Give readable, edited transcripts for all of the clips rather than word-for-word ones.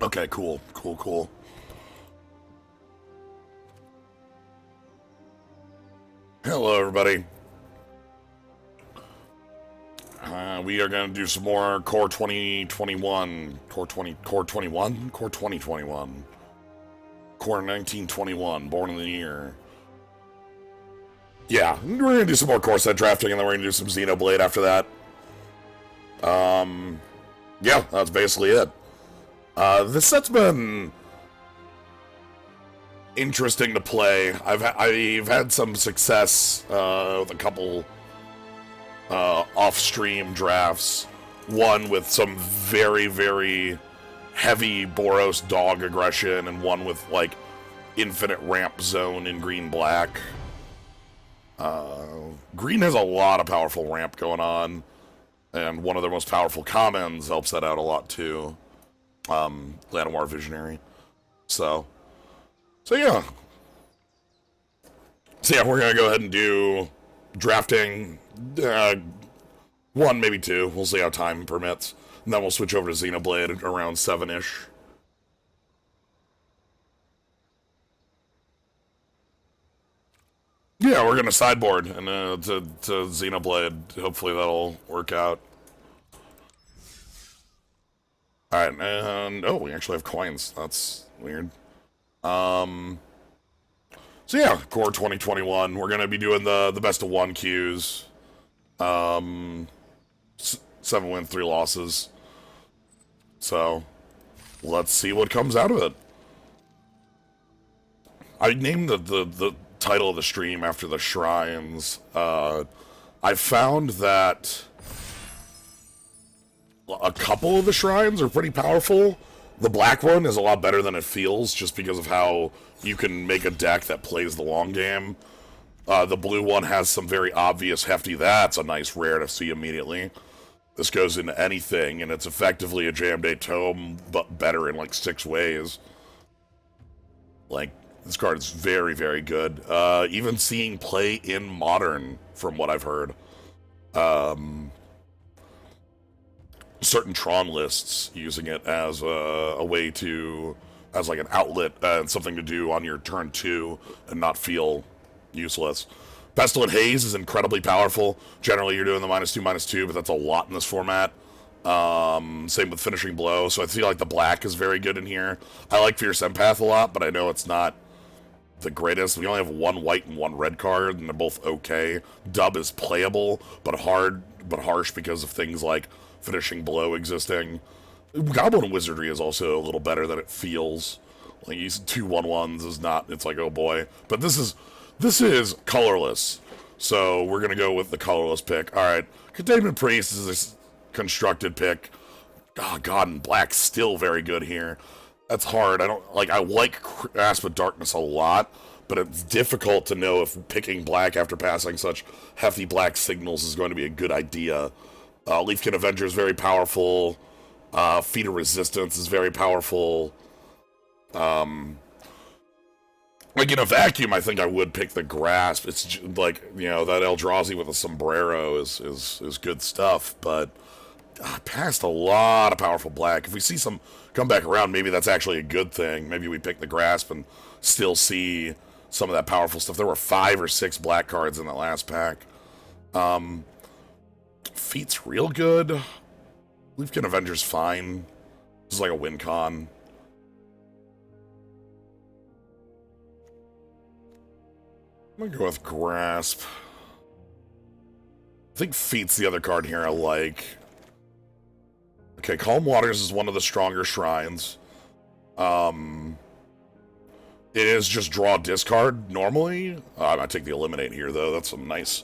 Okay, cool, cool, cool. Hello, everybody. We are going to do some more Core 2021. Core 21? Core 2021. Core 1921, Born in the Year. Yeah, we're going to do some more core set drafting, and then we're going to do some Xenoblade after that. Yeah, that's basically it. This set's been interesting to play. I've had some success with a couple off-stream drafts. One with some very, very heavy Boros dog aggression, and one with like infinite ramp zone in green-black. Green has a lot of powerful ramp going on, and one of their most powerful commons helps that out a lot too. Llanowar Visionary. So yeah. So yeah, we're gonna go ahead and do drafting. One, maybe two. We'll see how time permits. And then we'll switch over to Xenoblade around 7-ish. Yeah, we're gonna sideboard and to Xenoblade. Hopefully that'll work out. Alright, and oh, we actually have coins. That's weird. So yeah, Core 2021. We're gonna be doing the best of one queues. 7 wins, 3 losses. So let's see what comes out of it. I named the title of the stream after the shrines. I found that a couple of the shrines are pretty powerful. The black one is a lot better than it feels, just because of how you can make a deck that plays the long game. The blue one has some very obvious hefty. That's a nice rare to see immediately. This goes into anything, and it's effectively a Jam Day Tome, but better in like 6 ways. Like, this card is very, very good. Even seeing play in Modern, from what I've heard. Certain Tron lists using it as a way to, as like an outlet and something to do on your turn 2 and not feel useless. Pestilent Haze is incredibly powerful. Generally, you're doing the -2/-2, but that's a lot in this format. Same with Finishing Blow, so I feel like the black is very good in here. I like Fierce Empath a lot, but I know it's not the greatest. We only have 1 white and 1 red card, and they're both okay. Dub is playable, but harsh because of things like Finishing Blow existing. Goblin Wizardry is also a little better than it feels. Like, these 2/1/1s is not, it's like, oh boy. But this is colorless, so we're gonna go with the colorless pick. Alright, Containment Priest is this constructed pick. Oh god, and black's still very good here. That's hard. I like Grasp of Darkness a lot, but it's difficult to know if picking black after passing such hefty black signals is going to be a good idea. Leafkin Avenger is very powerful. Feat of Resistance is very powerful. Like, in a vacuum, I think I would pick the Grasp. It's like, you know, that Eldrazi with a sombrero is good stuff, but I passed a lot of powerful black. If we see some come back around, maybe that's actually a good thing. Maybe we pick the Grasp and still see some of that powerful stuff. There were 5 or 6 black cards in that last pack. Feat's real good. Leafkin Avenger's fine. This is like a win con. I'm gonna go with Grasp. I think Feat's the other card here I like. Okay, Calm Waters is one of the stronger shrines. It is just draw discard normally. I take the eliminate here though. That's some nice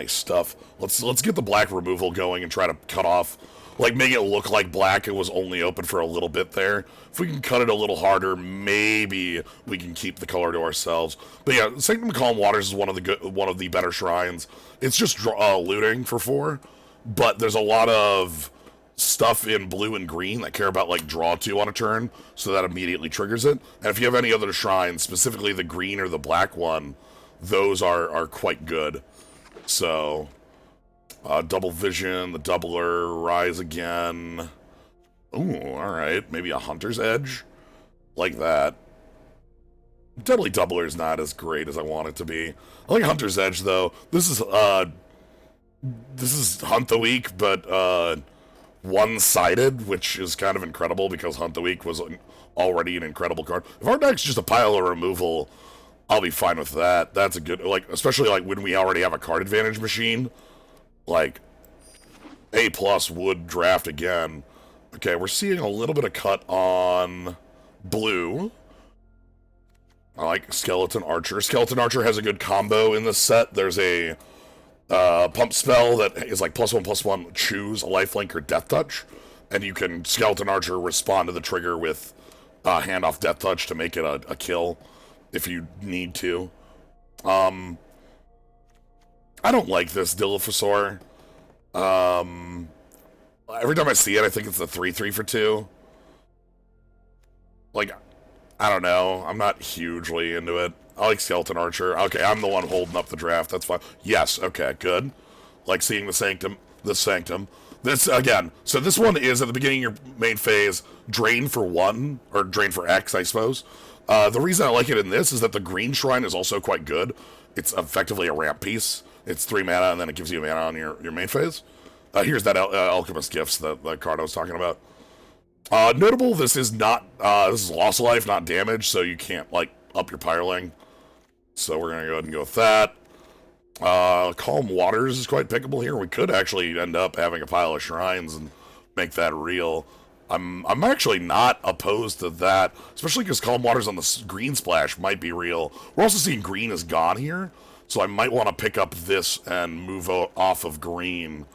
stuff. Let's get the black removal going and try to cut off, like, make it look like black. It was only open for a little bit there. If we can cut it a little harder, maybe we can keep the color to ourselves. But yeah, Sanctum Calm Waters is one of the better shrines. It's just looting for 4, but there's a lot of stuff in blue and green that care about, like, draw 2 on a turn, so that immediately triggers it. And if you have any other shrines, specifically the green or the black one, those are quite good. So, Double Vision, the Doubler, Rise Again. Ooh, alright. Maybe a Hunter's Edge? Like that. Deadly Doubler is not as great as I want it to be. I like Hunter's Edge, though. This is Hunt the Week, but, one-sided, which is kind of incredible because Hunt the Week was already an incredible card. If our deck's just a pile of removal, I'll be fine with that. That's a good, like, especially like when we already have a card advantage machine. Like, A plus would draft again. Okay, we're seeing a little bit of cut on blue. I like Skeleton Archer. Skeleton Archer has a good combo in this set. There's a pump spell that is like +1/+1, choose a lifelink or death touch, and you can Skeleton Archer respond to the trigger with handoff death touch to make it a kill if you need to. I don't like this Dilophosaur. Every time I see it, I think it's the 3/3 for 2. Like, I don't know. I'm not hugely into it. I like Skeleton Archer. Okay, I'm the one holding up the draft. That's fine. Yes, okay, good. Like seeing the Sanctum. This, again, so this one is at the beginning of your main phase, drain for 1, or drain for X, I suppose. The reason I like it in this is that the green shrine is also quite good. It's effectively a ramp piece. It's 3 mana, and then it gives you a mana on your main phase. Here's that Alchemist Gifts, the card I was talking about. Notable, this is loss of life, not damage, so you can't, like, up your Pyroling. So we're gonna go ahead and go with that. Calm Waters is quite pickable here. We could actually end up having a pile of shrines and make that real. I'm actually not opposed to that, especially because Calm Waters on the green splash might be real. We're also seeing green is gone here, so I might want to pick up this and move off of green.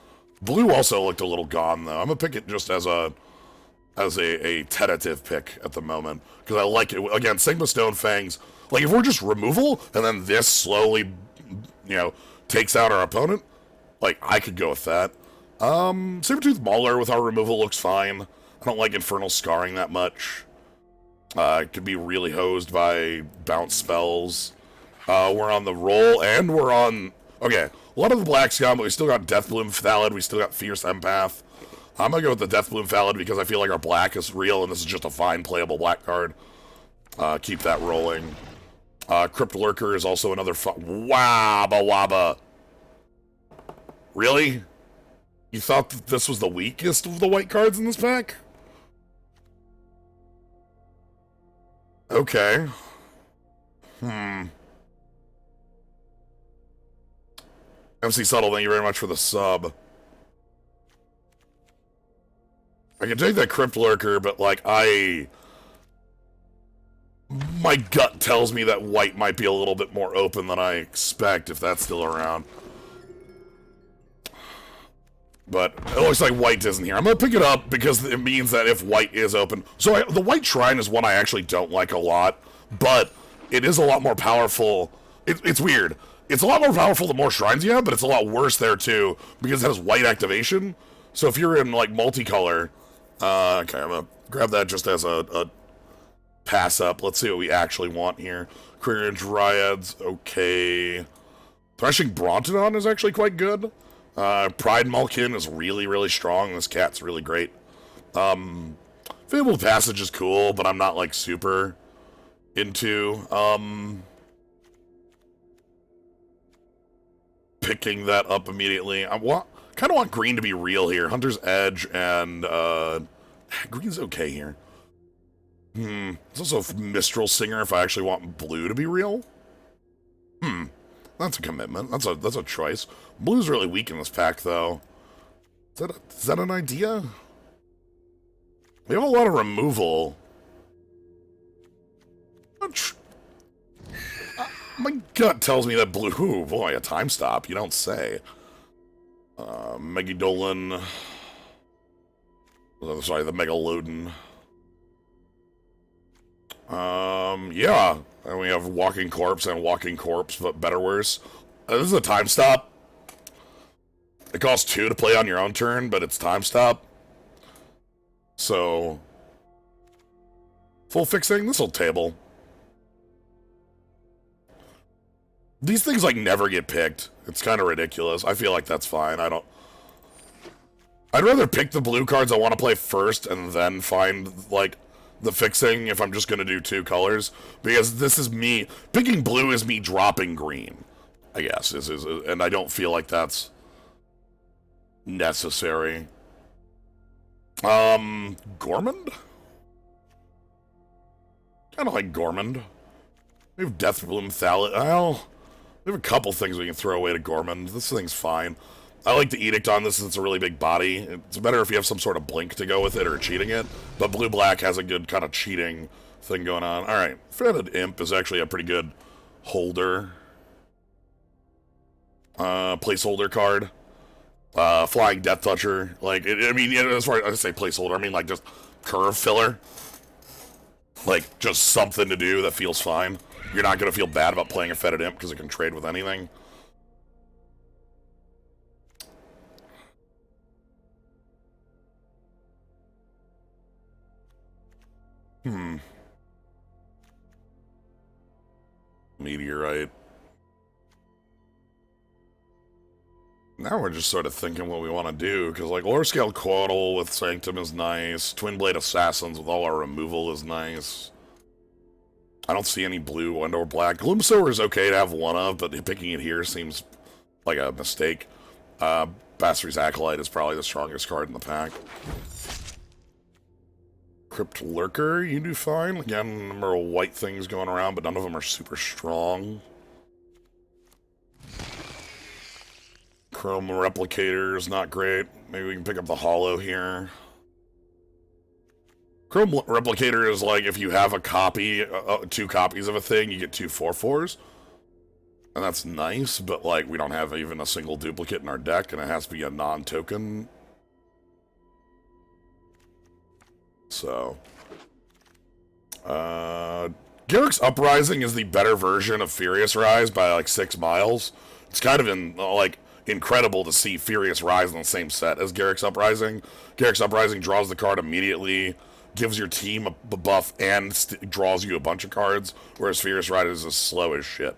Blue also looked a little gone, though. I'm gonna pick it just as a tentative pick at the moment, because I like it. Again, Sigma Stone Fangs, like, if we're just removal, and then this slowly, takes out our opponent, like, I could go with that. Sabertooth Mauler with our removal looks fine. I don't like Infernal Scarring that much. It could be really hosed by bounce spells. We're on the roll, and we're on... Okay, a lot of the black's gone, but we still got Deathbloom Thallid, we still got Fierce Empath. I'm gonna go with the Deathbloom Thallid because I feel like our black is real, and this is just a fine playable black card. Keep that rolling. Crypt Lurker is also another Wabba Wabba. Really? You thought that this was the weakest of the white cards in this pack? Okay. MC Subtle, thank you very much for the sub. I can take that Crypt Lurker, but, like, my gut tells me that white might be a little bit more open than I expect, if that's still around. But it looks like white isn't here. I'm going to pick it up because it means that if white is open... So the white shrine is one I actually don't like a lot, but it is a lot more powerful. It's weird. It's a lot more powerful the more shrines you have, but it's a lot worse there too, because it has white activation. So if you're in, like, multicolor... okay, I'm going to grab that just as a pass up. Let's see what we actually want here. Career Dryads, okay. Threshing Brontodon is actually quite good. Pride Malkin is really, really strong. This cat's really great. Fabled Passage is cool, but I'm not, like, super into, picking that up immediately. I kind of want green to be real here. Hunter's Edge and, green's okay here. It's also Mistral Singer if I actually want blue to be real. That's a commitment. That's a choice. Blue's really weak in this pack, though. Is that an idea? We have a lot of removal. My gut tells me that blue... Ooh, boy, a time stop. You don't say. Megalodon... Oh, sorry, the Megalodon. Yeah. And we have Walking Corpse and Walking Corpse, but better worse. This is a time stop. It costs 2 to play on your own turn, but it's time stop. So... Full fixing? This'll table. These things, like, never get picked. It's kind of ridiculous. I feel like that's fine. I don't... I'd rather pick the blue cards I want to play first and then find, like, the fixing if I'm just going to do 2 colors. Because this is me... Picking blue is me dropping green, I guess. And I don't feel like that's necessary. Gormand? Kind of like Gormand. We have Deathbloom Thalit. Well, we have a couple things we can throw away to Gormand. This thing's fine. I like the Edict on this since it's a really big body. It's better if you have some sort of blink to go with it or cheating it. But blue-black has a good kind of cheating thing going on. Alright, Fetid Imp is actually a pretty good holder. Placeholder card. Flying Death Toucher. Like, I mean, as far as I say placeholder, I mean, like, just curve filler. Like, just something to do that feels fine. You're not going to feel bad about playing a Fetid Imp because it can trade with anything. Meteorite. Now we're just sort of thinking what we want to do, because, like, Lore Scale Quaddle with Sanctum is nice. Twin Blade Assassins with all our removal is nice. I don't see any blue or black. Gloomsower is okay to have one of, but picking it here seems like a mistake. Bastard's Acolyte is probably the strongest card in the pack. Crypt Lurker, you do fine. Again, number of white things going around, but none of them are super strong. Chrome Replicator is not great. Maybe we can pick up the Hollow here. Chrome Replicator is like if you have a copy, 2 copies of a thing, you get 2 4/4s. And that's nice, but like we don't have even a single duplicate in our deck, and it has to be a non-token. So, Garrick's Uprising is the better version of Furious Rise by like 6 miles. It's kind of like incredible to see Furious Rise in the same set as Garrick's Uprising. Garrick's Uprising draws the card immediately, gives your team a buff, and draws you a bunch of cards, whereas Furious Rise is slow as shit.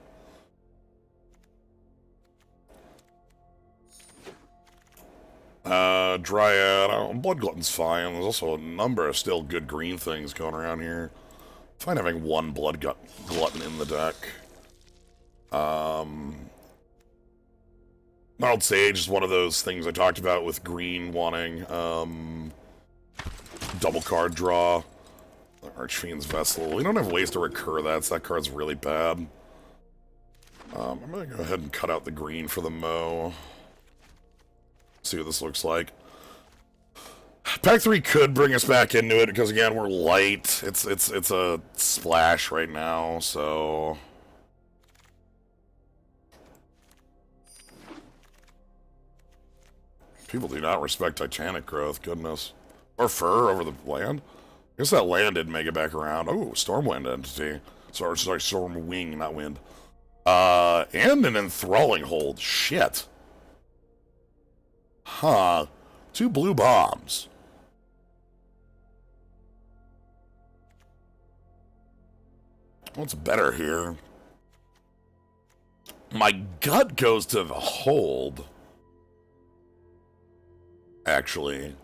Dryad, Blood Glutton's fine. There's also a number of still good green things going around here. Fine having 1 Blood Glutton in the deck. Gnarled Sage is one of those things I talked about with green wanting, double card draw. Archfiend's Vessel. We don't have ways to recur that, so that card's really bad. I'm gonna go ahead and cut out the green for the Mo. See what this looks like. Pack 3 could bring us back into it, because again, we're light. It's a splash right now, so... People do not respect Titanic growth, goodness. Or fur over the land? I guess that land did make it back around. Oh, Stormwind entity. Sorry, Stormwing, not wind. And an Enthralling Hold. Shit. Huh. 2 blue bombs. What's better here? My gut goes to the hold. Actually.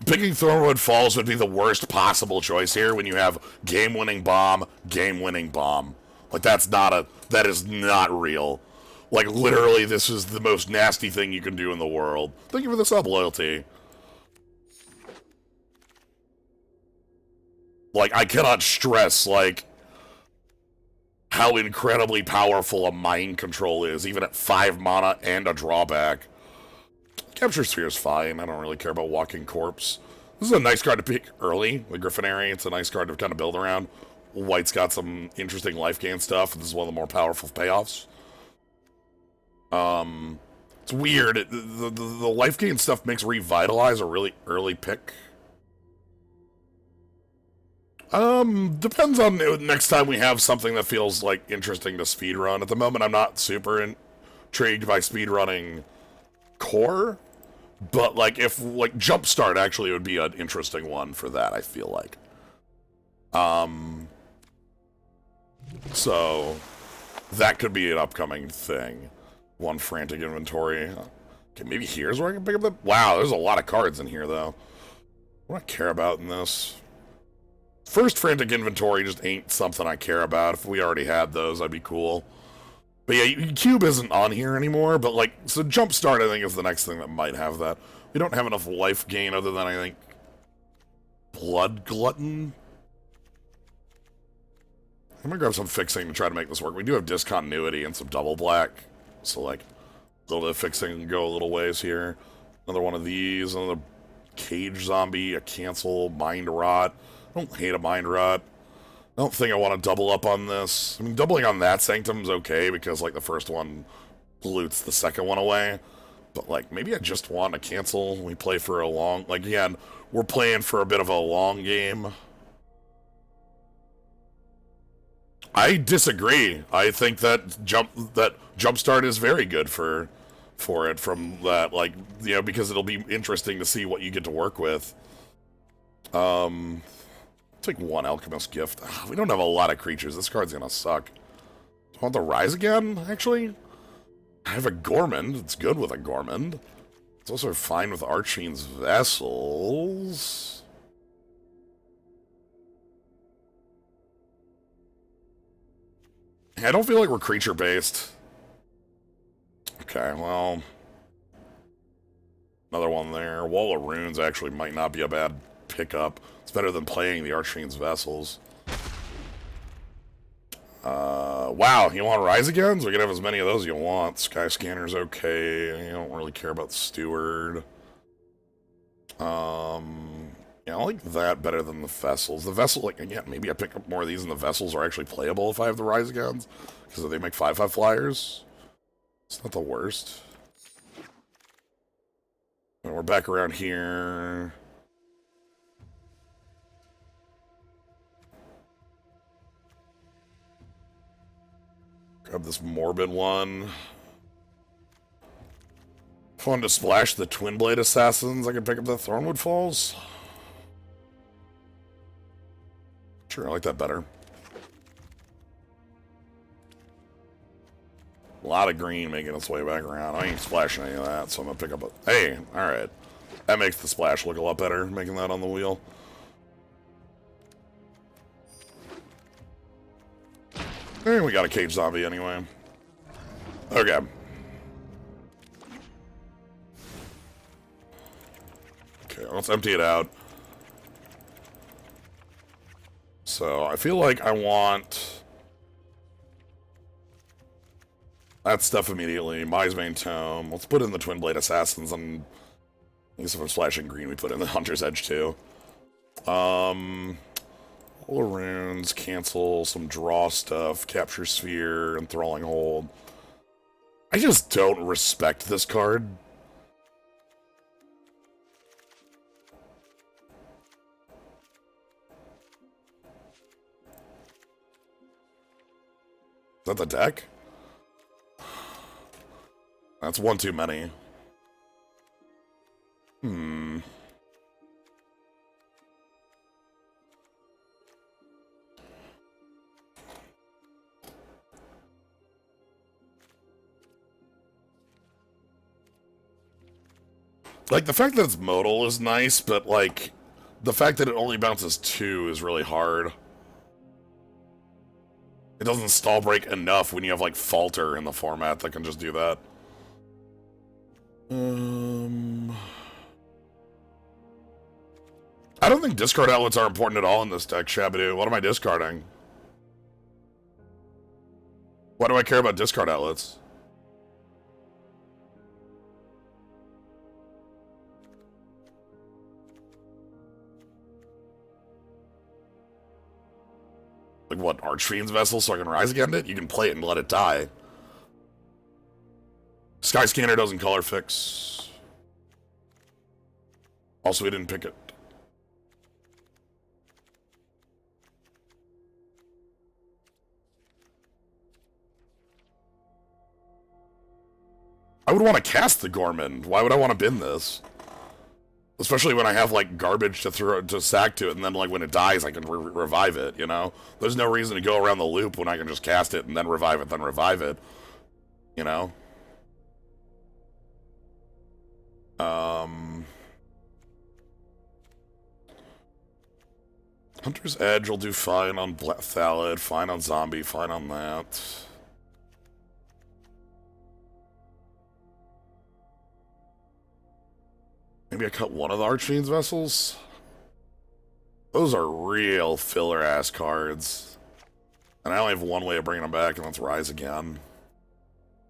Picking Thornwood Falls would be the worst possible choice here when you have game-winning bomb, game-winning bomb. Like, that is not real. Like, literally, this is the most nasty thing you can do in the world. Thank you for the sub, Loyalty. Like, I cannot stress, like, how incredibly powerful a mind control is, even at 5 mana and a drawback. Capture Sphere is fine. I don't really care about Walking Corpse. This is a nice card to pick early, the Griffinary. It's a nice card to kind of build around. White's got some interesting life gain stuff. This is one of the more powerful payoffs. It's weird. The life gain stuff makes Revitalize a really early pick. Depends on next time we have something that feels like interesting to speedrun. At the moment, I'm not super intrigued by speedrunning Core, but like if like Jumpstart actually would be an interesting one for that. I feel like. So that could be an upcoming thing. One frantic inventory. Okay, maybe here's where I can pick up the... Wow, there's a lot of cards in here, though. What do I care about in this? First frantic inventory just ain't something I care about. If we already had those, that'd be cool. But yeah, Cube isn't on here anymore, but like, so Jumpstart I think is the next thing that might have that. We don't have enough life gain other than, I think, Blood Glutton? I'm gonna grab some fixing to try to make this work. We do have discontinuity and some double black, so like, a little bit of fixing can go a little ways here. Another one of these, another cage zombie, a cancel, mind rot. I don't hate a mind rot. I don't think I want to double up on this. I mean, doubling on that Sanctum's okay, because, like, the first one loots the second one away. But, like, maybe I just want to cancel. We play for a long... Like, again, we're playing for a bit of a long game. I disagree. I think that Jumpstart is very good for it from that, like, you know, because it'll be interesting to see what you get to work with. Take one Alchemist Gift. We don't have a lot of creatures. This card's gonna suck. Do I want the Rise again, actually? I have a Gormand. It's good with a Gormand. It's also fine with Archfiend's Vessels. I don't feel like we're creature-based. Okay, well... Another one there. Wall of Runes actually might not be a bad pickup. It's better than playing the Archfiend's Vessels. Wow, you want Rise Agains? We can have as many of those as you want. Sky Scanner's okay. You don't really care about Steward. Yeah, I like that better than the Vessels. The Vessel, like, again, maybe I pick up more of these and the Vessels are actually playable if I have the Rise Agains. Because they make 5/5 flyers. It's not the worst. And we're back around here. Grab this Morbid one. Fun to splash the Twin Blade Assassins. I can pick up the Thornwood Falls. Sure, I like that better. A lot of green making its way back around. I ain't splashing any of that, so I'm gonna pick up a... Hey, alright. That makes the splash look a lot better, making that on the wheel. And we got a cage zombie anyway. Okay. Okay, let's empty it out. So, I feel like I want... that stuff immediately. Miasbane Tome. Let's put in the Twin Blade Assassins, and... I guess if I'm splashing green, we put in the Hunter's Edge too. All runes, cancel, some draw stuff, capture sphere, enthralling hold. I just don't respect this card. Is that the deck? That's one too many. Like, the fact that it's modal is nice, but, like, the fact that it only bounces 2 is really hard. It doesn't stall break enough when you have, like, Falter in the format that can just do that. I don't think discard outlets are important at all in this deck, Shabadoo. What am I discarding? Why do I care about discard outlets? Like, what, Archfiend's Vessel so I can rise against it? You can play it and let it die. Sky Scanner doesn't color fix. Also, we didn't pick it. I would want to cast the Gormand. Why would I want to bin this? Especially when I have, like, garbage to throw to sack to it, and then, like, when it dies, I can revive it, you know? There's no reason to go around the loop when I can just cast it and then revive it, you know? Hunter's Edge will do fine on Thallid, fine on Zombie, fine on that. Maybe I cut one of the Archfiend's vessels? Those are real filler-ass cards. And I only have one way of bringing them back, and that's Rise Again.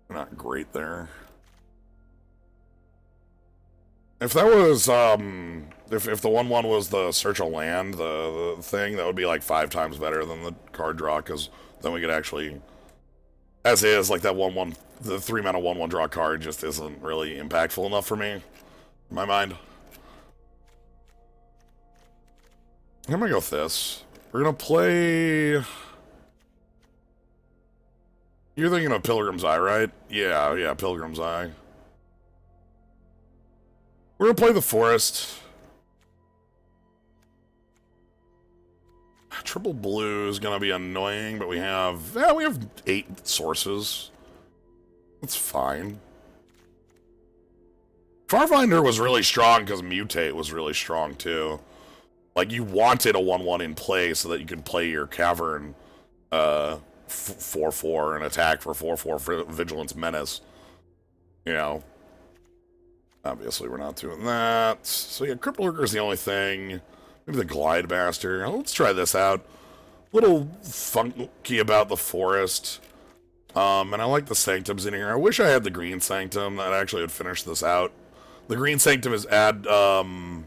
They're not great there. If that was, if the 1/1 was the Search a Land, the thing, that would be like 5 times better than the card draw, because then we could actually, as is, like that 1/1, the 3-mana 1/1 draw card just isn't really impactful enough for me, in my mind. I'm gonna go with this. We're gonna play... You're thinking of Pilgrim's Eye, right? Yeah, Pilgrim's Eye. We're gonna play the Forest. Triple blue is gonna be annoying, but we have 8 sources. That's fine. Farfinder was really strong because Mutate was really strong too. Like, you wanted a 1/1 in play so that you could play your Cavern 4/4 and attack for 4/4 for Vigilance Menace. You know. Obviously, we're not doing that. So yeah, Cripple Lurker is the only thing. Maybe the Glide Master. Let's try this out. A little funky about the Forest. And I like the Sanctums in here. I wish I had the Green Sanctum. That actually would finish this out. The Green Sanctum is add, mana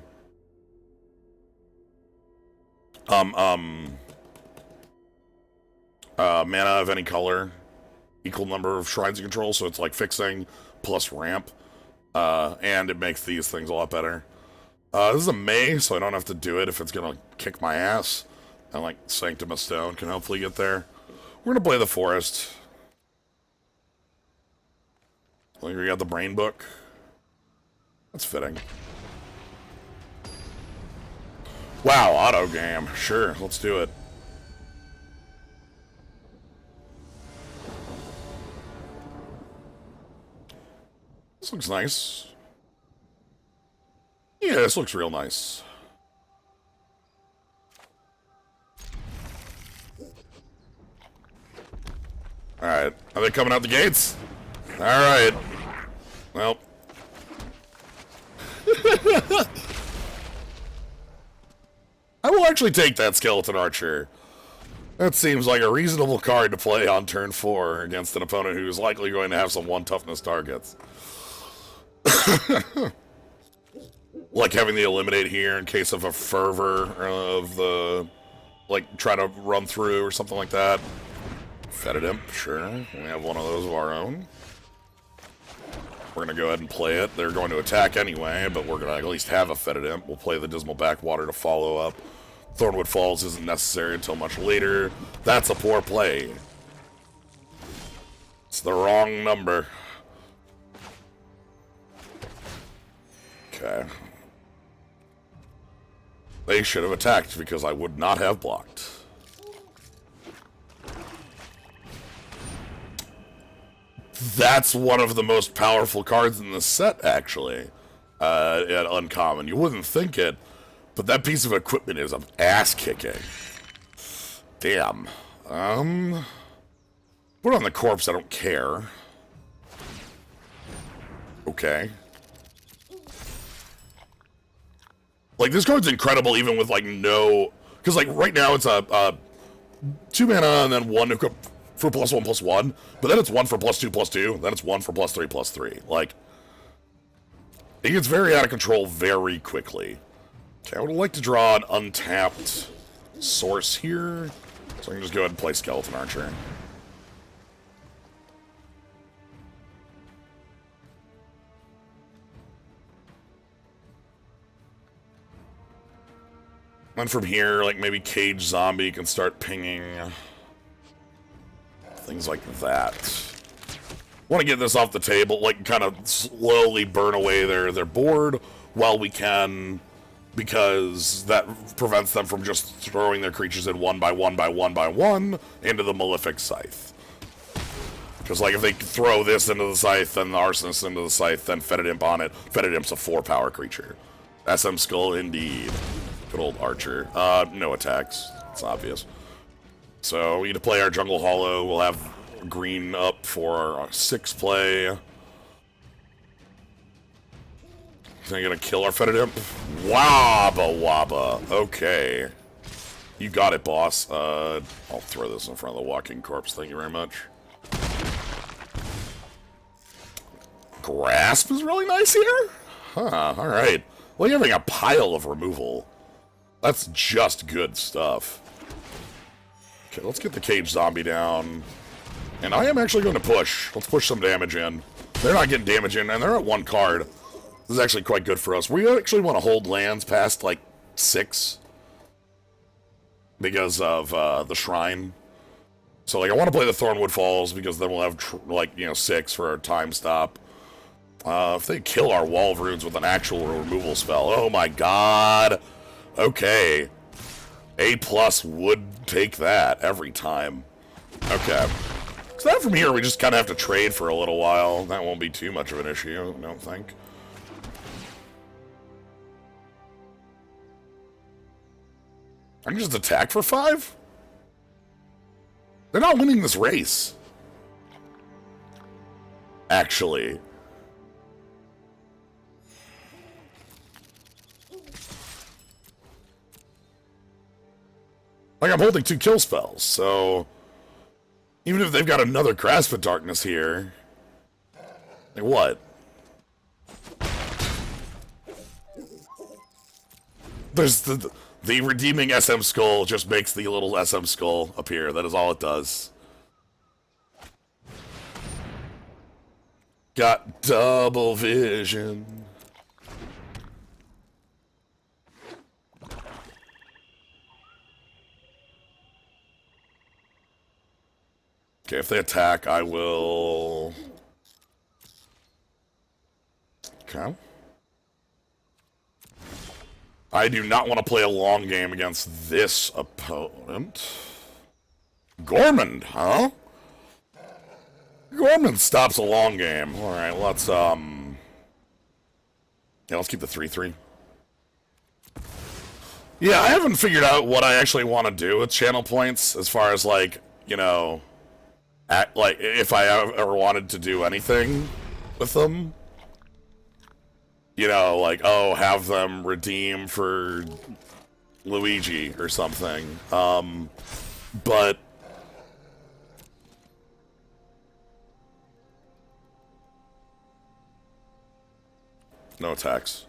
of any color. Equal number of shrines you control, so it's like fixing plus ramp. And it makes these things a lot better. This is a May, so I don't have to do it if it's gonna kick my ass. And like Sanctum of Stone can hopefully get there. We're gonna play the Forest. Like we got the Brain Book. That's fitting. Wow, auto game. Sure, let's do it. This looks nice. Yeah, this looks real nice. Alright, are they coming out the gates? Alright. Well. I will actually take that Skeleton Archer. That seems like a reasonable card to play on turn 4 against an opponent who is likely going to have some 1 toughness targets. Like having the Eliminate here in case of a Fervor of the... like, try to run through or something like that. Fetid Imp, sure. We have one of those of our own. We're going to go ahead and play it. They're going to attack anyway, but we're going to at least have a Fetid Imp. We'll play the Dismal Backwater to follow up. Thornwood Falls isn't necessary until much later. That's a poor play. It's the wrong number. Okay. They should have attacked because I would not have blocked. That's one of the most powerful cards in the set, actually. At Uncommon. You wouldn't think it, but that piece of equipment is an ass-kicking. Damn. Put on the corpse, I don't care. Okay. Like, this card's incredible even with, like, no... Because, like, right now it's a 2 mana and then 1 equip for +1/+1. But then it's 1 for +2/+2. Then it's 1 for +3/+3. Like, it gets very out of control very quickly. Okay, I would like to draw an untapped source here. So I can just go ahead and play Skeleton Archer. And from here, like, maybe Cage Zombie can start pinging. Things like that. Want to get this off the table, like, kind of slowly burn away their board while we can, because that prevents them from just throwing their creatures in 1 by 1 by 1 by 1 into the Malefic Scythe. Because, like, if they throw this into the Scythe, then the Arsonist into the Scythe, then Fetid Imp on it, Fetid Imp's a 4-power creature. SM Skull indeed. Good old Archer. No attacks. It's obvious. So we need to play our Jungle Hollow. We'll have green up for our 6 play. Is he gonna kill our Fetid Imp? Wabba wabba. Okay. You got it, boss. I'll throw this in front of the walking corpse. Thank you very much. Grasp is really nice here? Huh, alright. Well, you're having a pile of removal. That's just good stuff. Okay, let's get the cage zombie down. And I am actually going to push. Let's push some damage in. They're not getting damage in, and they're at 1 card. This is actually quite good for us. We actually want to hold lands past, like, 6. Because of the Shrine. So, like, I want to play the Thornwood Falls, because then we'll have, 6 for our time stop. If they kill our Wall of Runes with an actual removal spell, oh my god. Okay. A+ would take that every time. Okay. So that from here, we just kind of have to trade for a little while. That won't be too much of an issue, I don't think. I can just attack for 5? They're not winning this race. Actually. Like, I'm holding 2 kill spells, so... Even if they've got another Grasp of Darkness here... Like, what? There's the redeeming SM Skull just makes the little SM Skull appear. That is all it does. Got double vision. Okay, if they attack, I will... Okay. I do not want to play a long game against this opponent. Gormand, huh? Gormand stops a long game. Alright, let's, yeah, let's keep the 3-3. Yeah, I haven't figured out what I actually want to do with channel points, as far as, like, you know... like, if I ever wanted to do anything with them. You know, like, oh, have them redeem for Luigi or something. But... No attacks.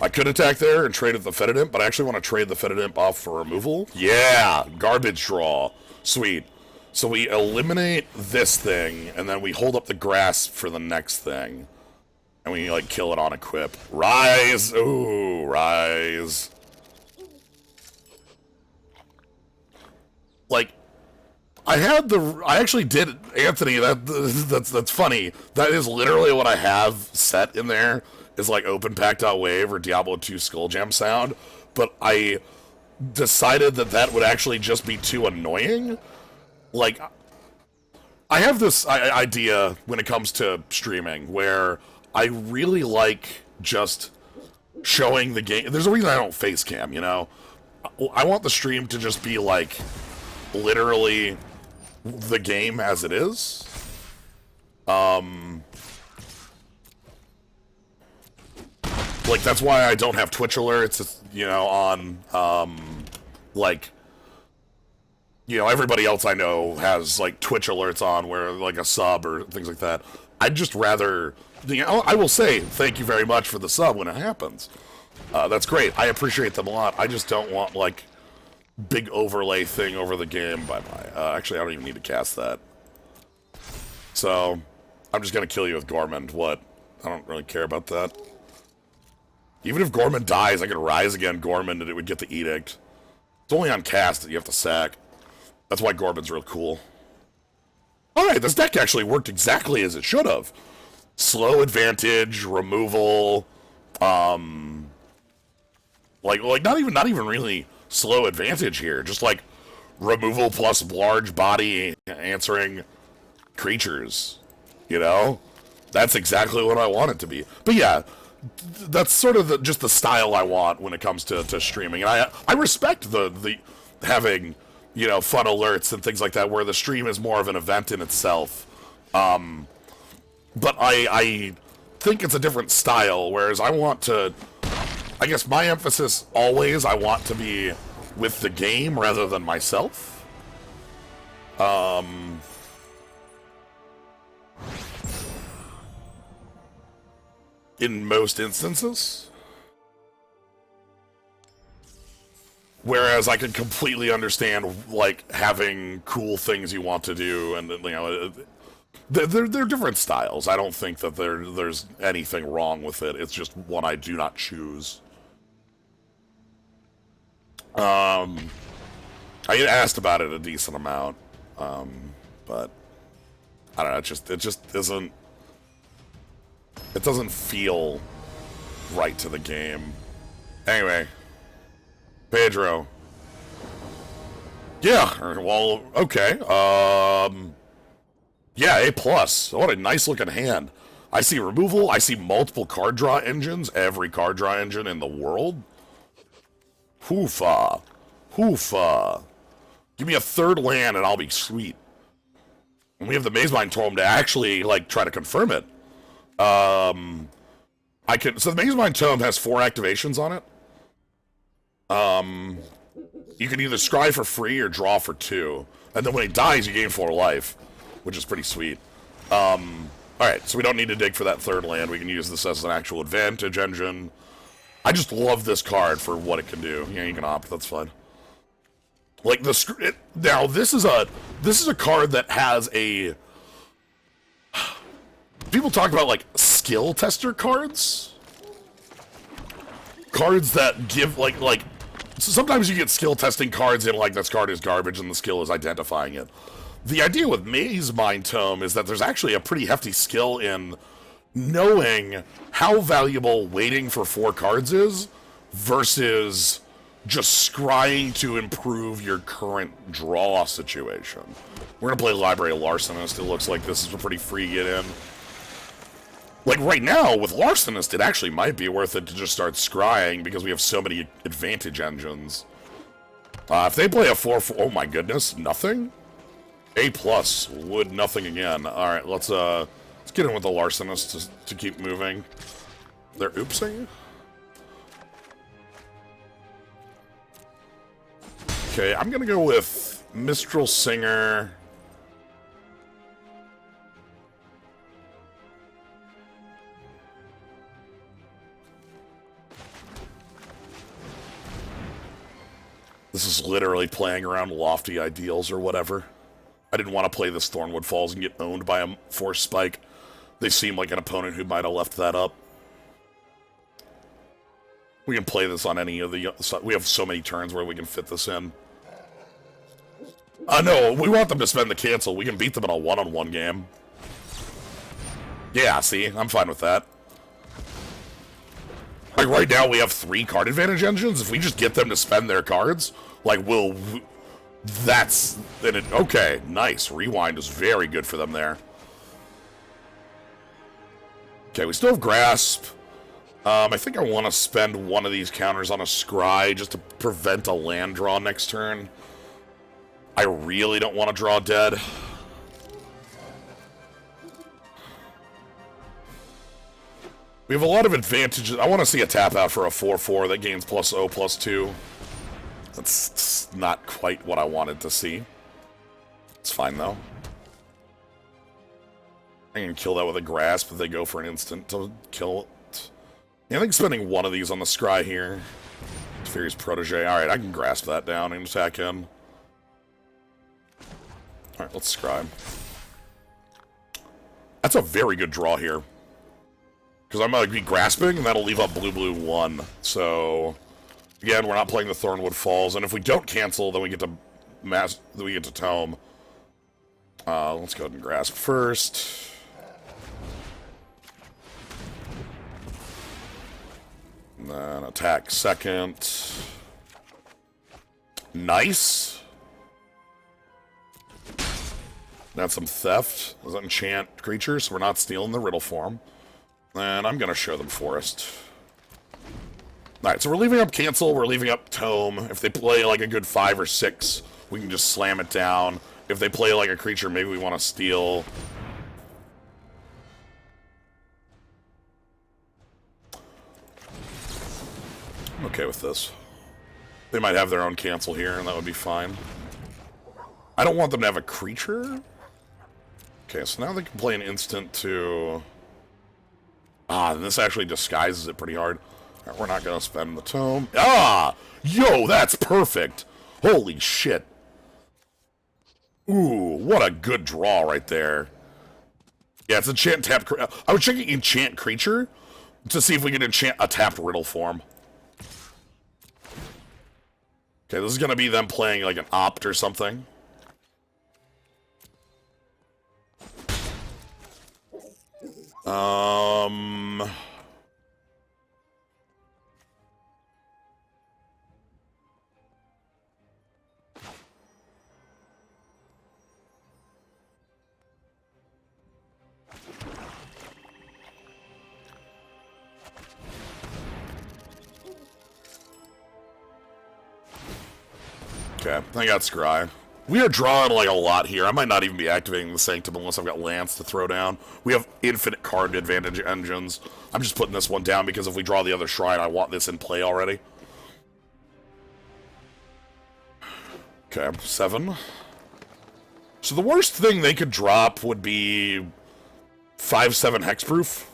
I could attack there and trade with the Fetid Imp, but I actually want to trade the Fetid Imp off for removal. Yeah! Garbage draw. Sweet. So we eliminate this thing, and then we hold up the Grasp for the next thing. And we, like, kill it on equip. Rise! Ooh, rise. Like, I actually did, Anthony, that's funny. That is literally what I have set in there, is, like, OpenPack.wave or Diablo 2 Skullgem sound. But I decided that would actually just be too annoying. Like, I have this idea when it comes to streaming, where... I really like just showing the game. There's a reason I don't face cam, you know? I want the stream to just be, like, literally the game as it is. Like, that's why I don't have Twitch alerts, you know, on, like... You know, everybody else I know has, like, Twitch alerts on where, like, a sub or things like that. I'd just rather... You know, I will say thank you very much for the sub when it happens. That's great. I appreciate them a lot. I just don't want, like, big overlay thing over the game. Bye-bye. Actually, I don't even need to cast that. So, I'm just going to kill you with Gormand. What? I don't really care about that. Even if Gormand dies, I could rise again Gormand and it would get the Edict. It's only on cast that you have to sack. That's why Gormand's real cool. Alright, this deck actually worked exactly as it should have. Slow advantage, removal, like not even really slow advantage here. Just like removal plus large body answering creatures. You know, that's exactly what I want it to be. But yeah, that's sort of just the style I want when it comes to streaming. And I respect the having, you know, fun alerts and things like that, where the stream is more of an event in itself. But I think it's a different style, whereas I want to, I guess my emphasis always, I want to be with the game rather than myself. In most instances. Whereas I can completely understand, like, having cool things you want to do, and, you know, they're different styles. I don't think that there's anything wrong with it. It's just one I do not choose. I get asked about it a decent amount, but I don't know. It just isn't. It doesn't feel right to the game. Anyway, Pedro. Yeah. Well, okay. Yeah, A+. What a nice looking hand. I see removal. I see multiple card draw engines. Every card draw engine in the world. Hoofa. Hoofa. Give me a third land and I'll be sweet. And we have the Mazemind Tome to actually, like, try to confirm it. So the Mazemind Tome has 4 activations on it. You can either scry for free or draw for 2. And then when he dies, you gain 4 life, which is pretty sweet. Alright, so we don't need to dig for that third land. We can use this as an actual advantage engine. I just love this card for what it can do. Yeah, you can opt, that's fine. Like, now, this is a card that has a... People talk about, like, skill tester cards. Cards that give, like, so sometimes you get skill testing cards in, like, this card is garbage and the skill is identifying it. The idea with Mazemind Tome is that there's actually a pretty hefty skill in knowing how valuable waiting for 4 cards is versus just scrying to improve your current draw situation. We're gonna play Library of Larcenist. It looks like this is a pretty free get in. Like, right now, with Larcenist, it actually might be worth it to just start scrying because we have so many advantage engines. If they play a 4-4... Oh my goodness, nothing? A+, would nothing again. Alright, let's get in with the Larcenist to keep moving. They're oopsing? Okay, I'm gonna go with Mistral Singer... This is literally playing around lofty ideals or whatever. I didn't want to play this Thornwood Falls and get owned by a Force Spike. They seem like an opponent who might have left that up. We can play this on any of the... We have so many turns where we can fit this in. No, we want them to spend the cancel. We can beat them in a one-on-one game. Yeah, see? I'm fine with that. Like, right now, we have 3 card advantage engines. If we just get them to spend their cards, like, that's... Okay, nice. Rewind is very good for them there. Okay, we still have Grasp. I think I want to spend one of these counters on a Scry just to prevent a land draw next turn. I really don't want to draw dead. We have a lot of advantages. I want to see a tap out for a 4-4 that gains +0/+2. That's not quite what I wanted to see. It's fine, though. I can kill that with a Grasp if they go for an instant to kill it. Yeah, I think spending one of these on the Scry here. Furious Protege. Alright, I can Grasp that down and attack him. Alright, let's Scry. That's a very good draw here. Because I'm going to be grasping, and that'll leave up blue 1. So, again, we're not playing the Thornwood Falls, and if we don't cancel, then we get to Tome. Let's go ahead and grasp first. And then attack second. Nice. That's some theft. Does that enchant creatures? So we're not stealing the riddle form. And I'm gonna show them Forest. Alright, so we're leaving up Cancel, we're leaving up Tome. If they play like a good 5 or 6, we can just slam it down. If they play like a creature, maybe we want to steal. I'm okay with this. They might have their own Cancel here, and that would be fine. I don't want them to have a creature. Okay, so now they can play an instant to... Ah, and this actually disguises it pretty hard. Right, we're not going to spend the Tome. Ah! Yo, that's perfect! Holy shit. Ooh, what a good draw right there. Yeah, it's enchant tap... I was checking enchant creature to see if we can enchant a tapped Riddle form. Okay, this is going to be them playing like an Opt or something. Okay, I got Scry. We are drawing like a lot here. I might not even be activating the Sanctum unless I've got Lance to throw down. We have infinite card advantage engines. I'm just putting this one down because if we draw the other Shrine, I want this in play already. Okay, 7. So the worst thing they could drop would be 5/7 Hexproof.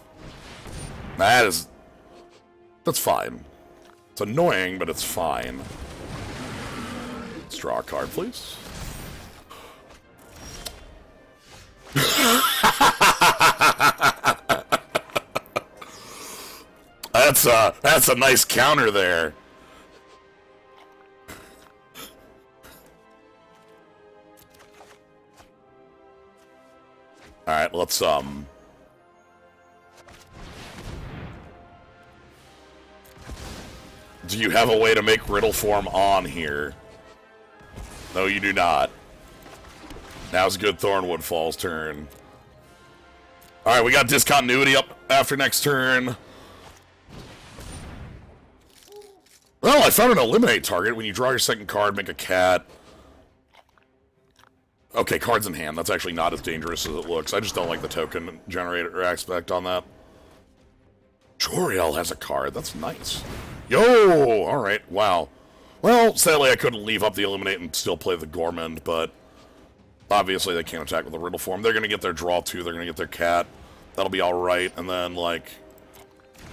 That's fine. It's annoying, but it's fine. Let's draw a card, please. That's a nice counter there. All right, let's do you have a way to make Riddle form on here? No, you do not. Now's good Thornwood Fall's turn. Alright, we got Discontinuity up after next turn. Well, I found an eliminate target. When you draw your second card, make a cat. Okay, cards in hand. That's actually not as dangerous as it looks. I just don't like the token generator aspect on that. Joriel has a card. That's nice. Yo! Alright, wow. Well, sadly I couldn't leave up the Illuminate and still play the Gormand, but obviously they can't attack with the Riddle form. They're going to get their draw too, they're going to get their cat. That'll be alright, and then, like,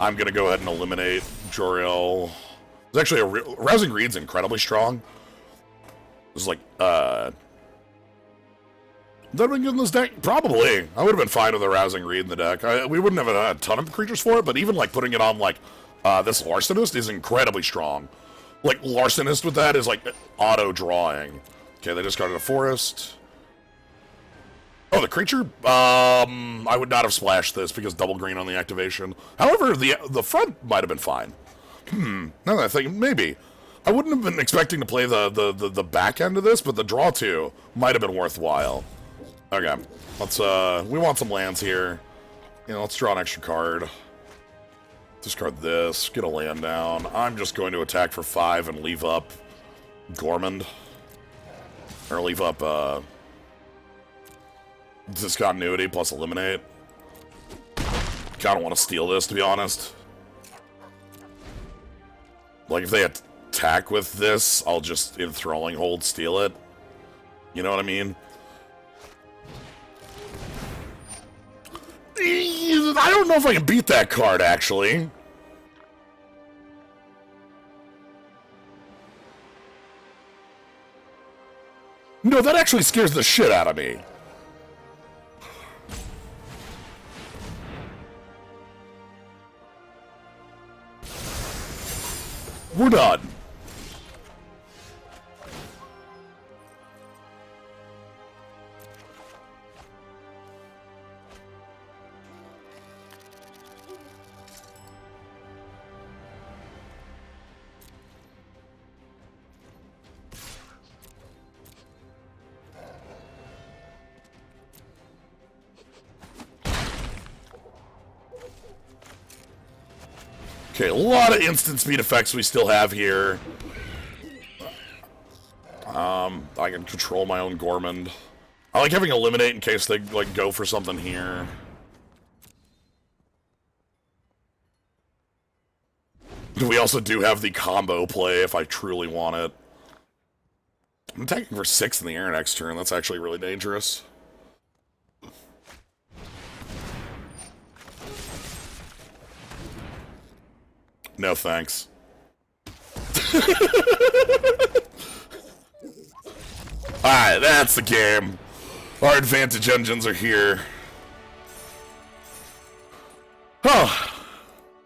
I'm going to go ahead and eliminate Joriel. There's actually a... Rousing Greed's incredibly strong. It's like, Would that have been good in this deck? Probably. I would have been fine with a Rousing Reed in the deck. We wouldn't have had a ton of creatures for it, but even, like, putting it on, like, this Larcenist is incredibly strong. Like, Larcenist with that is, like, auto-drawing. Okay, they discarded a Forest. Oh, the creature? I would not have splashed this because double green on the activation. However, the front might have been fine. Now that I think, maybe. I wouldn't have been expecting to play the back end of this, but the draw two might have been worthwhile. Okay, let's, we want some lands here. You know, let's draw an extra card. Discard this, get a land down. I'm just going to attack for 5 and leave up Gormand. Or leave up, Discontinuity plus Eliminate. Kinda want to steal this, to be honest. Like, if they attack with this, I'll just, Enthralling Hold, steal it. You know what I mean? I don't know if I can beat that card, actually. No, that actually scares the shit out of me. We're done. Okay, a lot of instant speed effects we still have here. I can control my own Gormand. I like having Eliminate in case they, like, go for something here. We also do have the combo play if I truly want it. I'm attacking for 6 in the air next turn. That's actually really dangerous. No thanks. Alright, that's the game. Our advantage engines are here. Oh,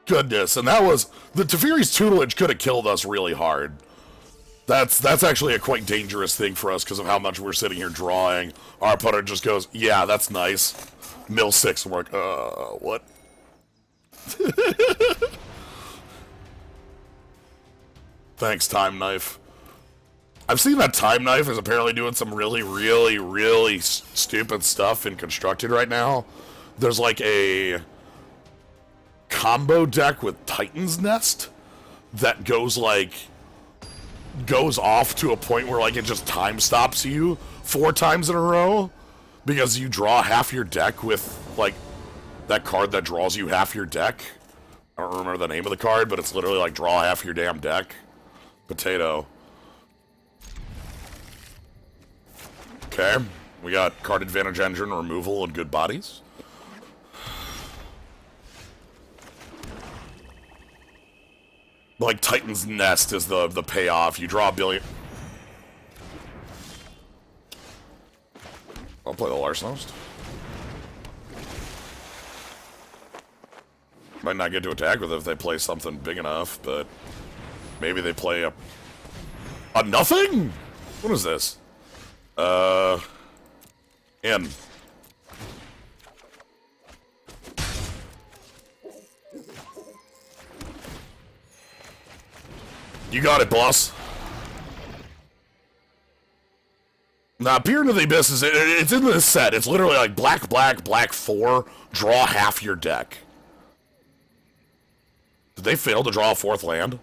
goodness. And that was... The Teferi's tutelage could have killed us really hard. That's actually a quite dangerous thing for us because of how much we're sitting here drawing. Our opponent just goes, yeah, that's nice. Mill 6, and we're like, what? Thanks, Time Knife. I've seen that Time Knife is apparently doing some really, really, really stupid stuff in Constructed right now. There's like a combo deck with Titan's Nest that goes off to a point where like it just time stops you 4 times in a row because you draw half your deck with like that card that draws you half your deck. I don't remember the name of the card, but it's literally like draw half your damn deck. Potato. Okay, we got card advantage engine, removal, and good bodies. Like Titan's Nest is the payoff. You draw a billion. I'll play the Larcenist. Might not get to attack with it if they play something big enough, but maybe they play a nothing? What is this? In. You got it, boss. Now, Peer into the Abyss is it's in this set. It's literally like black, black, black 4, draw half your deck. Did they fail to draw a 4th land?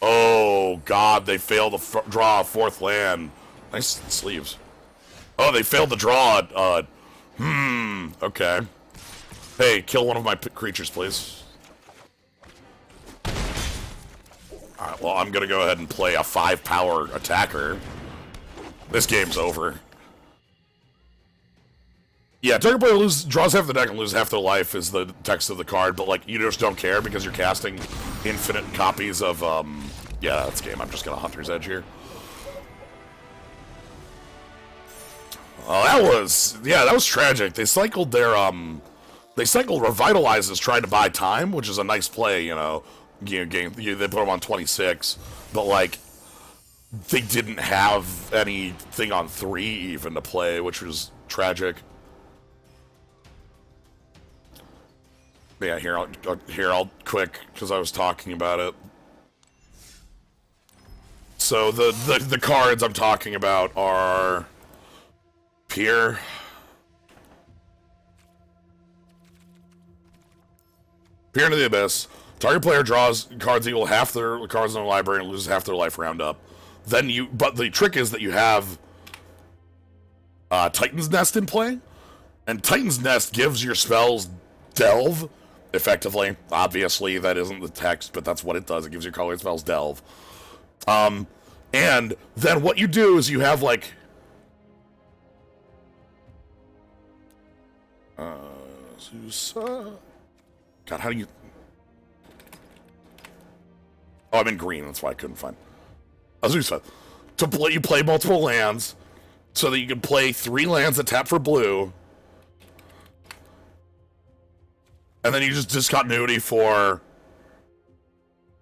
Oh, God, they failed to draw a 4th land. Nice sleeves. Oh, they failed to draw it. Okay. Hey, kill one of my creatures, please. Alright, well, I'm gonna go ahead and play a 5-power attacker. This game's over. Yeah, target player draws half the deck and loses half their life is the text of the card, but, like, you just don't care because you're casting infinite copies of, yeah, that's game. I'm just gonna Hunter's Edge here. Oh, that was tragic. They cycled they cycled Revitalizes trying to buy time, which is a nice play, you know. They put them on 26, but, like, they didn't have anything on 3 even to play, which was tragic. Yeah, I'll quick, because I was talking about it. So, the cards I'm talking about are Peer, Peer into the Abyss. Target player draws cards equal half their cards in their library and loses half their life roundup. But the trick is that you have Titan's Nest in play, and Titan's Nest gives your spells Delve, effectively. Obviously, that isn't the text, but that's what it does. It gives your colored spells Delve. And then what you do is you have, like, God, how do you... Oh, I'm in green, that's why I couldn't find Azusa. You play multiple lands, so that you can play 3 lands that tap for blue, and then you just discontinuity for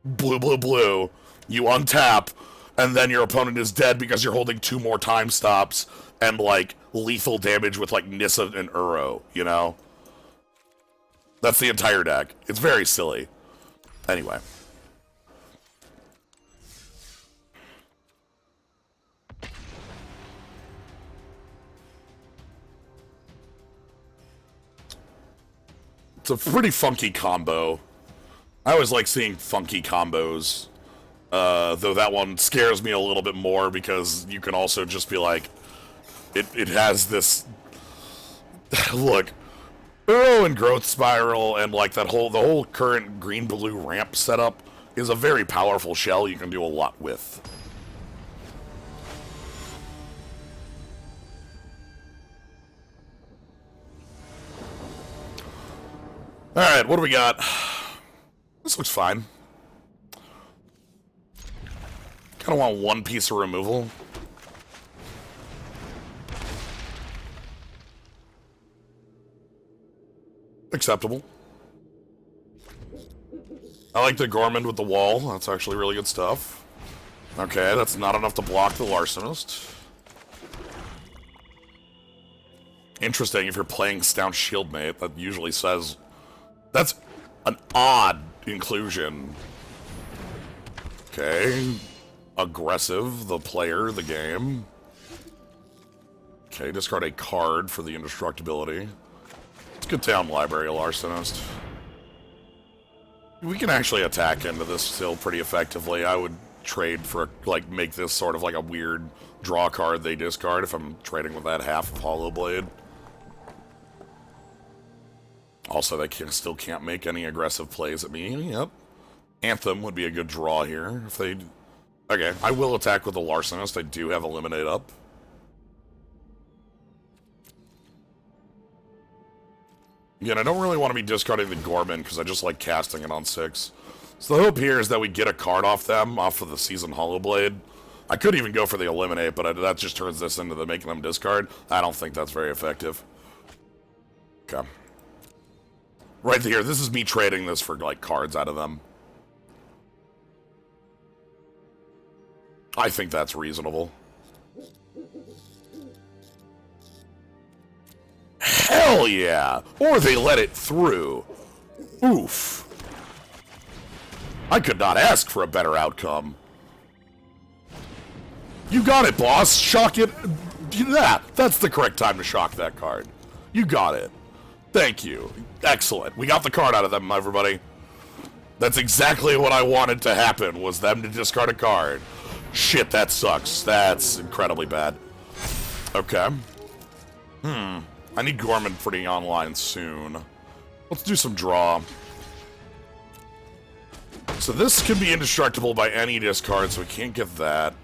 blue, blue, blue. You untap, and then your opponent is dead because you're holding 2 more time stops and, like, lethal damage with, like, Nissa and Uro, you know? That's the entire deck. It's very silly. Anyway. It's a pretty funky combo. I always like seeing funky combos. Though that one scares me a little bit more because you can also just be like, it has this look, Burrow and Growth Spiral and like the whole current green-blue ramp setup is a very powerful shell you can do a lot with. Alright, what do we got? This looks fine. Kinda want one piece of removal. Acceptable. I like the Gorman with the wall. That's actually really good stuff. Okay, that's not enough to block the Larcenist. Interesting, if you're playing Stout Shieldmate, that usually says... That's an odd inclusion. Okay. Aggressive, the player, the game. Okay, discard a card for the indestructibility. It's a good town library, Larcenist. We can actually attack into this still pretty effectively. I would trade for, like, make this sort of like a weird draw card they discard if I'm trading with that half of Hollow Blade. Also, they still can't make any aggressive plays at me. Yep. Anthem would be a good draw here. If they... Okay, I will attack with the Larcenist. I do have Eliminate up. Again, I don't really want to be discarding the Gorman because I just like casting it on 6. So the hope here is that we get a card off them, off of the Seasoned Hollow Blade. I could even go for the Eliminate, but that just turns this into the making them discard. I don't think that's very effective. Okay. Right here, this is me trading this for, like, cards out of them. I think that's reasonable. Hell yeah! Or they let it through. Oof. I could not ask for a better outcome. You got it, boss. Shock it. Yeah, that's the correct time to shock that card. You got it. Thank you. Excellent. We got the card out of them, everybody. That's exactly what I wanted to happen, was them to discard a card. Shit, that sucks. That's incredibly bad. Okay. I need Gorman pretty online soon. Let's do some draw. So this can be indestructible by any discard, so we can't get that.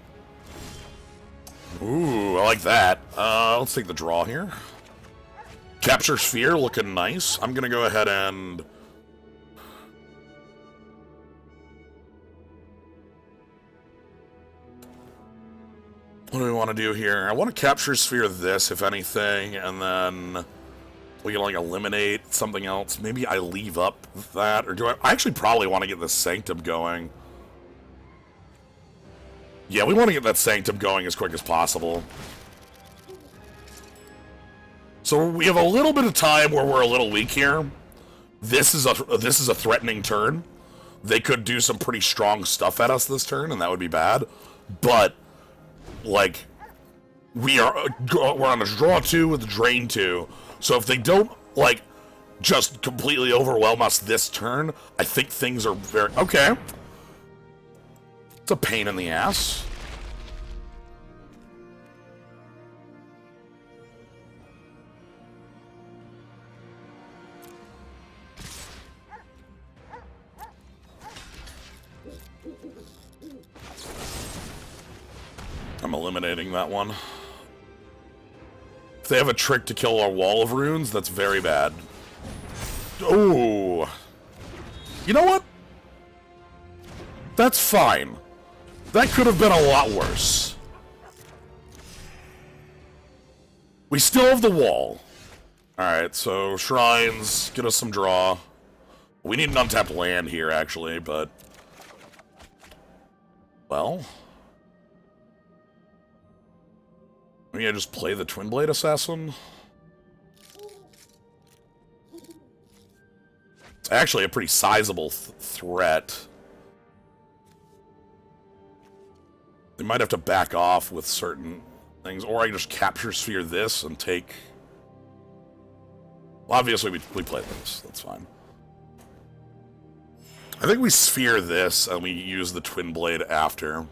Ooh, I like that. Let's take the draw here. Capture Sphere looking nice. I'm gonna go ahead and... What do we want to do here? I want to Capture Sphere this, if anything, and then we can, like, eliminate something else. Maybe I leave up that, or do I actually probably want to get the Sanctum going. Yeah, we want to get that Sanctum going as quick as possible. So we have a little bit of time where we're a little weak here. This is a threatening turn. They could do some pretty strong stuff at us this turn, and that would be bad. But, like, we're on a draw 2 with a drain 2. So if they don't, like, just completely overwhelm us this turn, I think things are very... Okay. It's a pain in the ass. I'm eliminating that one. If they have a trick to kill our wall of runes, that's very bad. Oh. You know what? That's fine. That could have been a lot worse. We still have the wall. Alright, so shrines, get us some draw. We need an untapped land here, actually, but... Well... Maybe I just play the Twin Blade Assassin? It's actually a pretty sizable threat. They might have to back off with certain things, or I can just Capture Sphere this and take... Well, obviously we play this, that's fine. I think we sphere this and we use the twin blade after.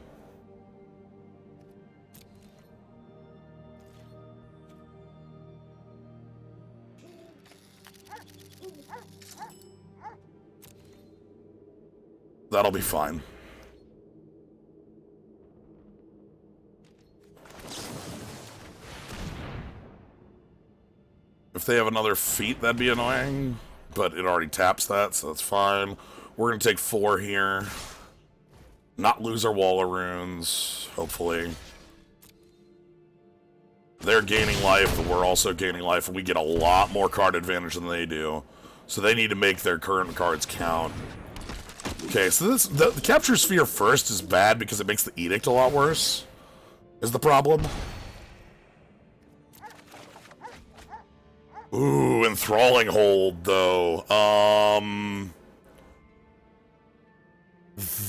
That'll be fine. If they have another feat, that'd be annoying, but it already taps that, so that's fine. We're gonna take 4 here. Not lose our wall of runes, hopefully. They're gaining life, but we're also gaining life, and we get a lot more card advantage than they do. So they need to make their current cards count. Okay, so the capture sphere first is bad because it makes the edict a lot worse, is the problem. Ooh, enthralling hold, though.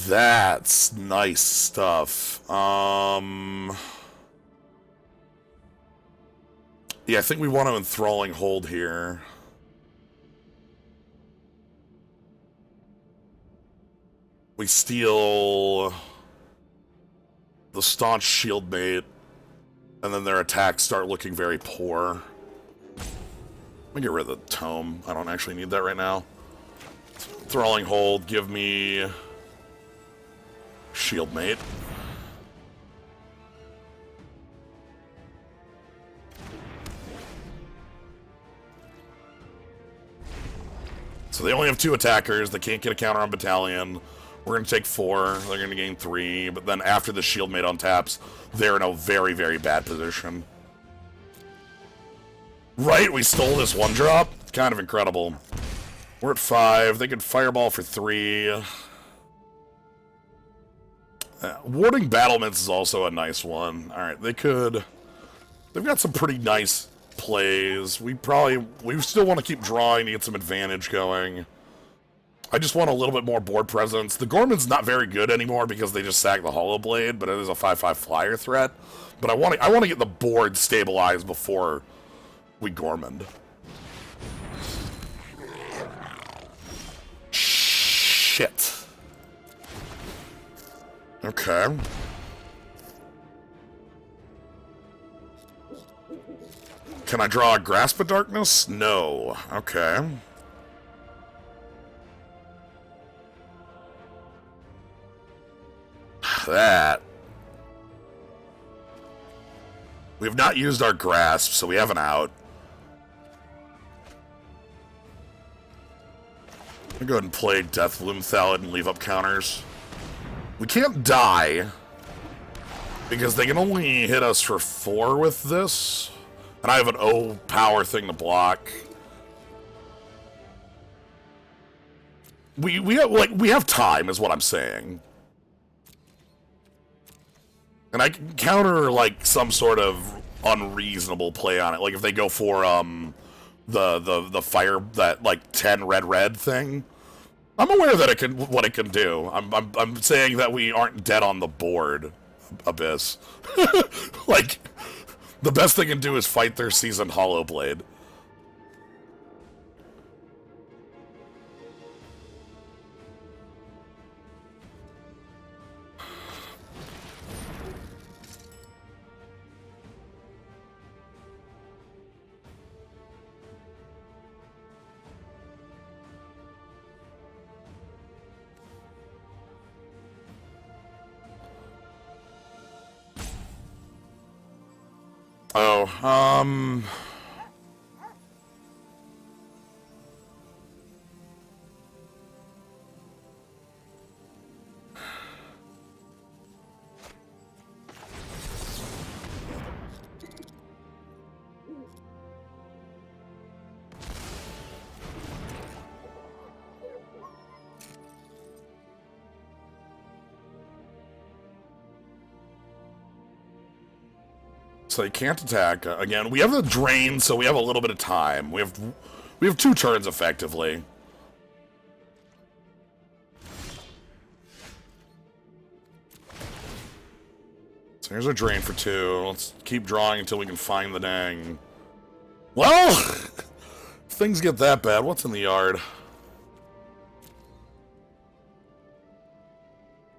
That's nice stuff. Yeah, I think we want to enthralling hold here. We steal the staunch shield mate, and then their attacks start looking very poor. Let me get rid of the tome. I don't actually need that right now. Enthralling hold, give me shield mate. So they only have 2 attackers. They can't get a counter on battalion. We're going to take 4. They're going to gain 3. But then after the shield mate untaps, they're in a very, very bad position. Right, we stole this 1-drop? Kind of incredible. We're at 5. They could fireball for 3. Warding battlements is also a nice one. Alright, they could... They've got some pretty nice plays. We still want to keep drawing to get some advantage going. I just want a little bit more board presence. The Gorman's not very good anymore because they just sacked the Hollow Blade, but it is a 5/5 flyer threat. But I want to get the board stabilized before we Gormand. Shit. Okay. Can I draw a Grasp of Darkness? No. Okay. That. We have not used our Grasp, so we have an out. I'm gonna go ahead and play Deathloom Thallid and leave up counters. We can't die, because they can only hit us for 4 with this. And I have an O power thing to block. We have time, is what I'm saying. And I can counter, like, some sort of unreasonable play on it. Like, if they go for, the fire, that, like, 10 red thing. I'm aware that what it can do. I'm saying that we aren't dead on the board, Abyss. Like, the best they can do is fight their seasoned Hollow Blade. Oh, so they can't attack. Again, we have the drain, so we have a little bit of time. We have 2 turns, effectively. So here's our drain for 2. Let's keep drawing until we can find the dang... Well, if things get that bad, what's in the yard?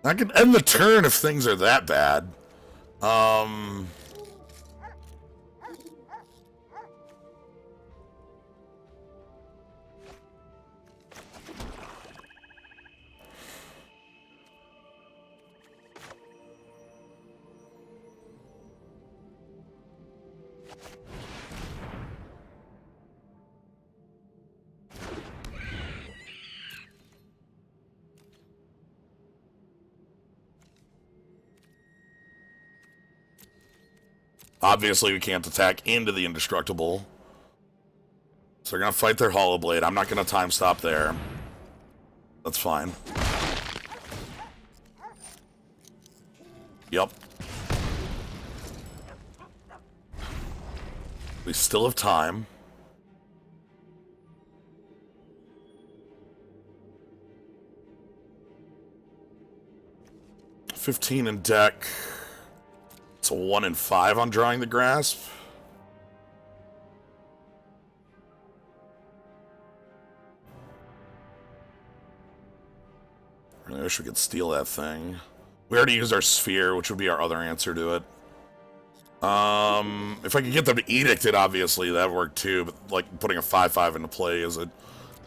I can end the turn if things are that bad. Obviously, we can't attack into the indestructible. So they're gonna fight their Hollow Blade. I'm not gonna time stop there. That's fine. Yep. We still have time. $15 in deck. It's a 1 in 5 on drawing the grasp. I wish we could steal that thing. We already used our sphere, which would be our other answer to it. If I could get them to edict it, obviously, that would work too, but like putting a 5/5 into play is a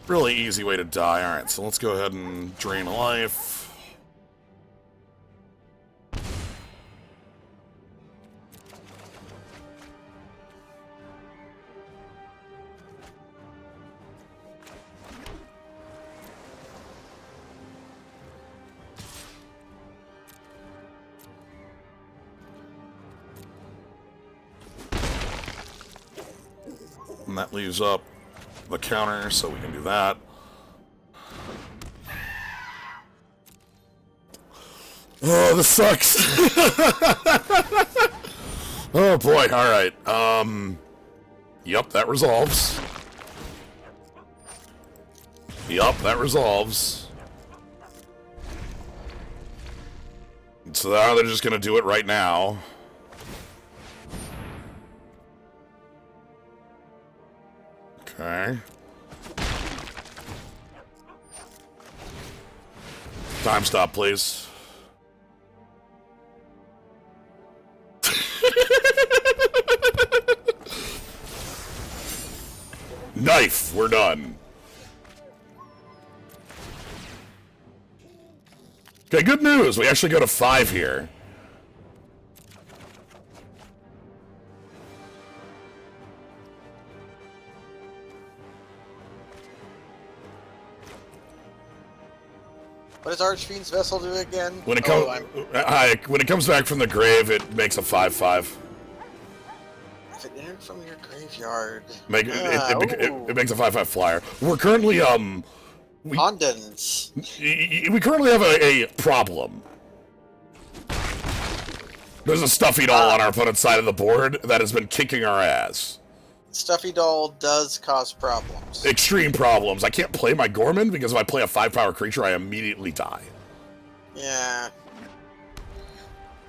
really easy way to die. Alright, so let's go ahead and drain a life. And that leaves up the counter, so we can do that. Oh, this sucks. Oh boy, alright. Yep, that resolves. Yep, that resolves. So now they're just gonna do it right now. Okay. Time stop, please. Knife, we're done. Okay, good news. We actually go to 5 here. What does Archfiend's Vessel do again? When it comes, when it comes back from the grave, it makes a 5/5. If it entered from your graveyard, It makes a 5/5 flyer. We're currently Hondens. We currently have a problem. There's a Stuffy Doll on our opponent's side of the board that has been kicking our ass. Stuffy Doll does cause problems. Extreme problems. I can't play my Gorman because if I play a 5-power creature, I immediately die. Yeah.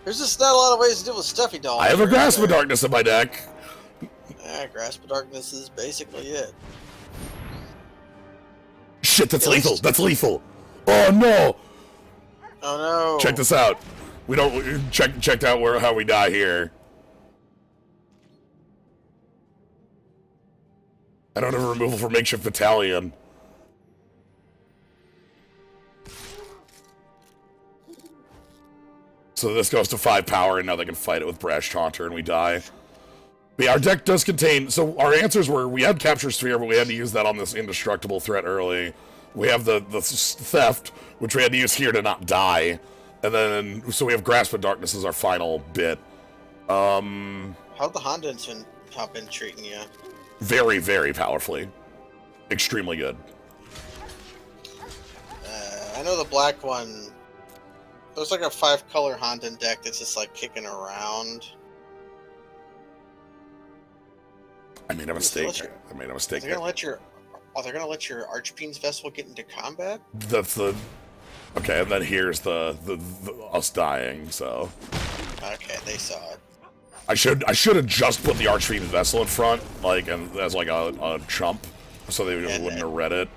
There's just not a lot of ways to deal with Stuffy Doll. I have a Grasp of Darkness in my deck. Yeah, Grasp of Darkness is basically it. Shit, that's lethal. That's lethal. Oh no. Oh no. Check this out. We don't checked out how we die here. I don't have a removal for Makeshift Battalion. So this goes to 5 power, and now they can fight it with Brash Taunter, and we die. But yeah, our deck does contain... So our answers were, we had Capture Sphere, but we had to use that on this indestructible threat early. We have the Theft, which we had to use here to not die. And then, so we have Grasp of Darkness as our final bit. How'd the Hondens been treating you? Very, very powerfully. Extremely good. I know the black one... There's like a 5-color Honden deck that's just like kicking around. I made a mistake. I made a mistake. They're gonna let your Archfiend's Vessel get into combat? That's the... Okay, and then here's the us dying, so... Okay, they saw it. I should have just put the Archfiend's Vessel in front, like, and as like a chump, so they wouldn't have read it.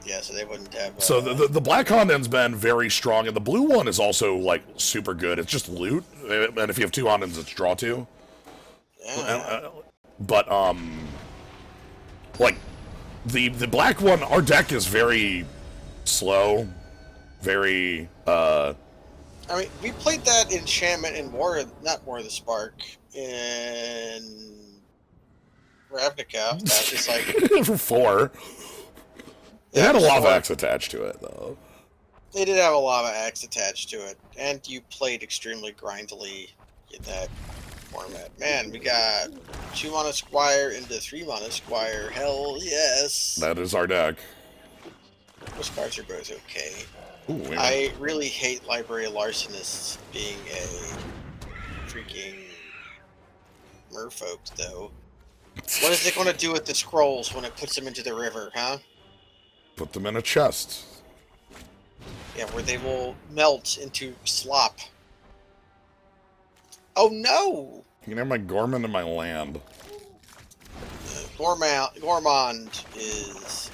Yeah, so they wouldn't have. So the black Honden's been very strong, and the blue one is also like super good. It's just loot, and if you have 2 Hondens, it's draw 2. Yeah. But like the black one, our deck is very slow, very I mean, we played that enchantment in not War of the Spark, in Ravnica. That's just like for 4. It had a lava axe attached to it, though. They did have a lava axe attached to it, and you played extremely grindily in that format. Man, we got 2 mana Squire into 3 mana Squire. Hell yes! That is our deck. Those cards are both okay. Ooh, yeah. I really hate Library of Larcenists being a freaking merfolk, though. What is it going to do with the scrolls when it puts them into the river, huh? Put them in a chest. Yeah, where they will melt into slop. Oh no! You can have my Gorman in my land. Gormand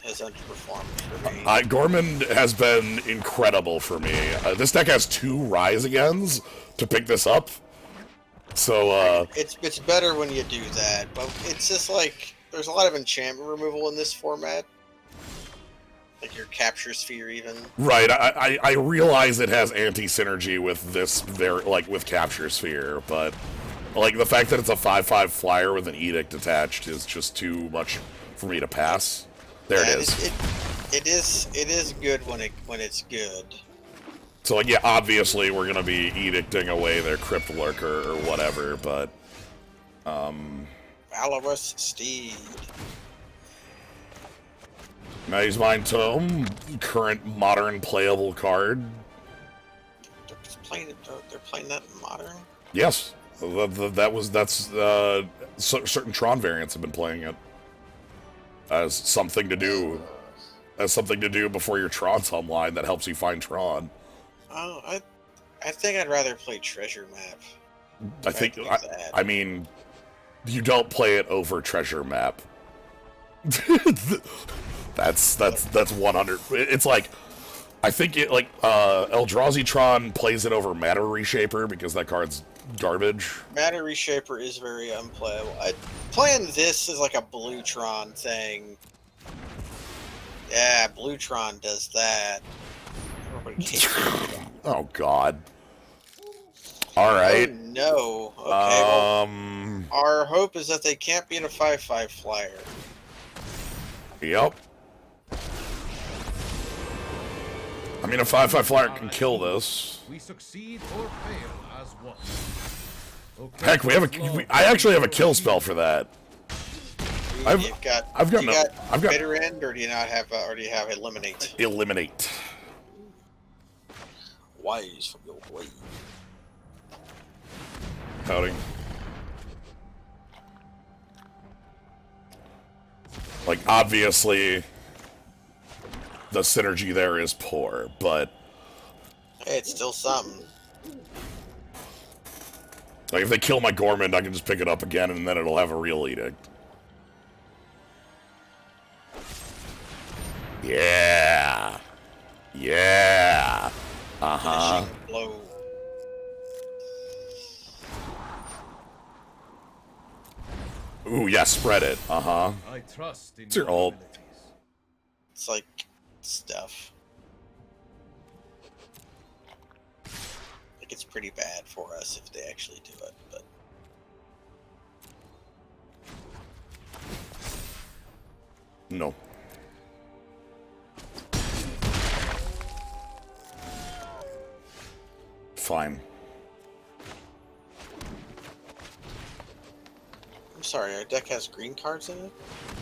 has underperformed for me. Gorman has been incredible for me. This deck has 2 Rise Agains to pick this up. So, It's better when you do that, but it's just like, there's a lot of enchantment removal in this format. Like your Capture Sphere, even. Right, I realize it has anti-synergy with this, with Capture Sphere, but like the fact that it's a 5/5 flyer with an Edict attached is just too much for me to pass. There it is. It is good when it's good. So like, yeah, obviously we're gonna be edicting away their Crypt Lurker or whatever, but Valorous Steed. Maze Mind Tome, current modern playable card. They're playing that in modern? Yes. Certain Tron variants have been playing it as something to do before your Tron's online that helps you find Tron. Oh, I think I'd rather play Treasure Map. I mean, you don't play it over Treasure Map. That's 100. It's like, I think it like Eldrazi Tron plays it over Matter Reshaper because that card's garbage. Matter Reshaper is very unplayable. Playing this is like a Blue Tron thing. Yeah, Blue Tron does that. Oh God. All right. Oh, no. Okay. Well, our hope is that they can't be in a 5/5 flyer. Yep. I mean, a 5/5 flyer can kill this. We succeed or fail as one. Okay. Heck, I actually have a kill spell for that. I've got Bitter End, or do you not have? Or do you have Eliminate? Eliminate. Wise from your way. Howdy. Like, obviously, the synergy there is poor, but hey, it's still something. Like, if they kill my Gormand, I can just pick it up again, and then it'll have a real edict. Yeah. Yeah. Uh-huh. Blow. Ooh, yeah, spread it. Uh-huh. I trust in It's your ult. It's like stuff. Like, it's pretty bad for us if they actually do it, but No. Fine. I'm sorry, our deck has green cards in it?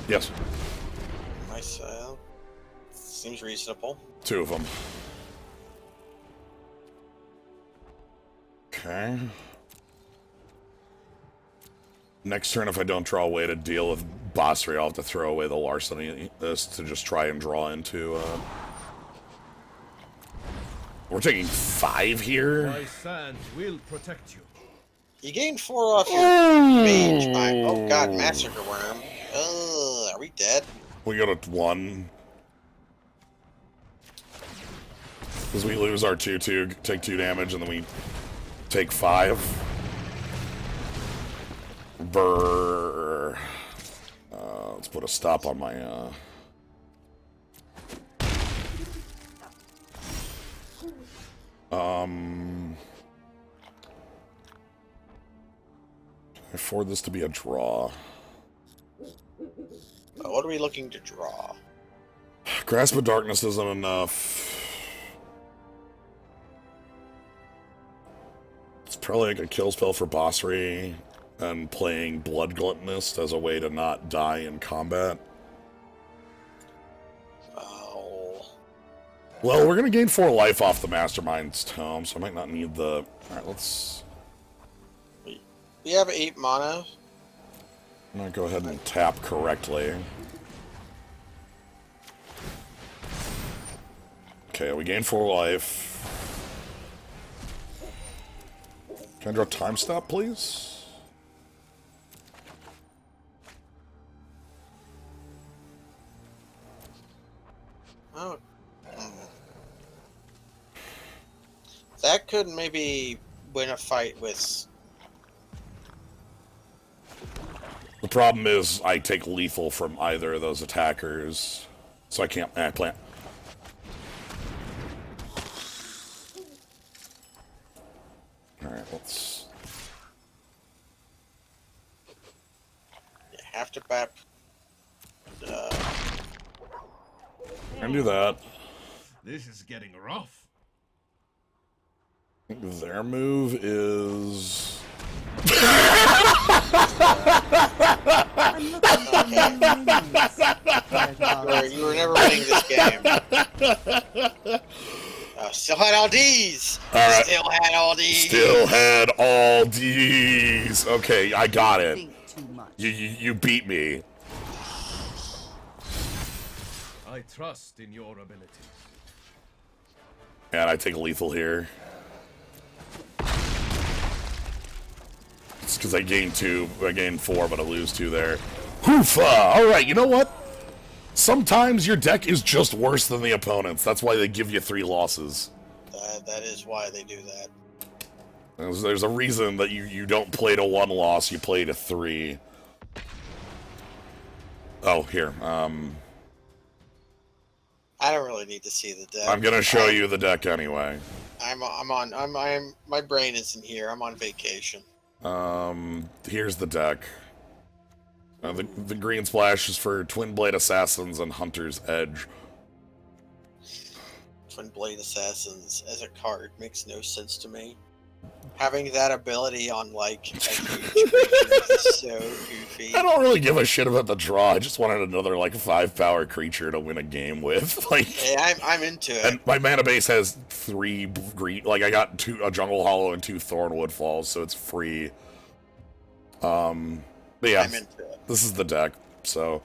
Yes. Nice, seems reasonable. 2 of them. Okay. Next turn, if I don't draw away to deal with boss 3, I'll have to throw away the larceny this to just try and draw into, We're taking 5 here? My sand will protect you. You gain 4 off your mage mind. Oh god, Massacre Worm. Are we dead? We go to 1. Because we lose our 2/2, take 2 damage, and then we take 5. Brrr. Let's put a stop on my, Can I afford this to be a draw? What are we looking to draw? Grasp of Darkness isn't enough. It's probably like a kill spell for Bossry and playing Blood Gluttonist as a way to not die in combat. Oh. Well, we're gonna gain 4 life off the Mastermind's Tome, so I might not need the... Alright, let's... We have 8 mana. I'm gonna go ahead and tap correctly. Okay, we gain 4 life. Can I draw Time Stop, please? Oh. That could maybe win a fight with... The problem is I take lethal from either of those attackers, so I can't plant. Alright, let's... You have to bap... Can do that. This is getting rough. I think their move is... You were never winning this game. Still had all D's. Alright. Still had all D's. Still had all D's. Okay, I got it. You beat me. I trust in your abilities. And I take lethal here. It's because I gained 2, I gained 4, but I lose 2 there. Hoofa! Alright, you know what? Sometimes your deck is just worse than the opponent's. That's why they give you 3 losses. That is why they do that. There's a reason that you don't play to 1 loss, you play to 3. Oh, here. I don't really need to see the deck. I'm gonna show you the deck anyway. My brain isn't here. I'm on vacation. Here's the deck. The green splash is for Twin Blade Assassins and Hunter's Edge. Twin Blade Assassins as a card makes no sense to me. Having that ability on, like, a huge creature is so goofy. I don't really give a shit about the draw. I just wanted another, like, 5-power creature to win a game with. Like, hey, I'm into it. And my mana base has 3 green... Like, I got a Jungle Hollow and 2 Thornwood Falls, so it's free. But yeah, I'm into it. This is the deck, so...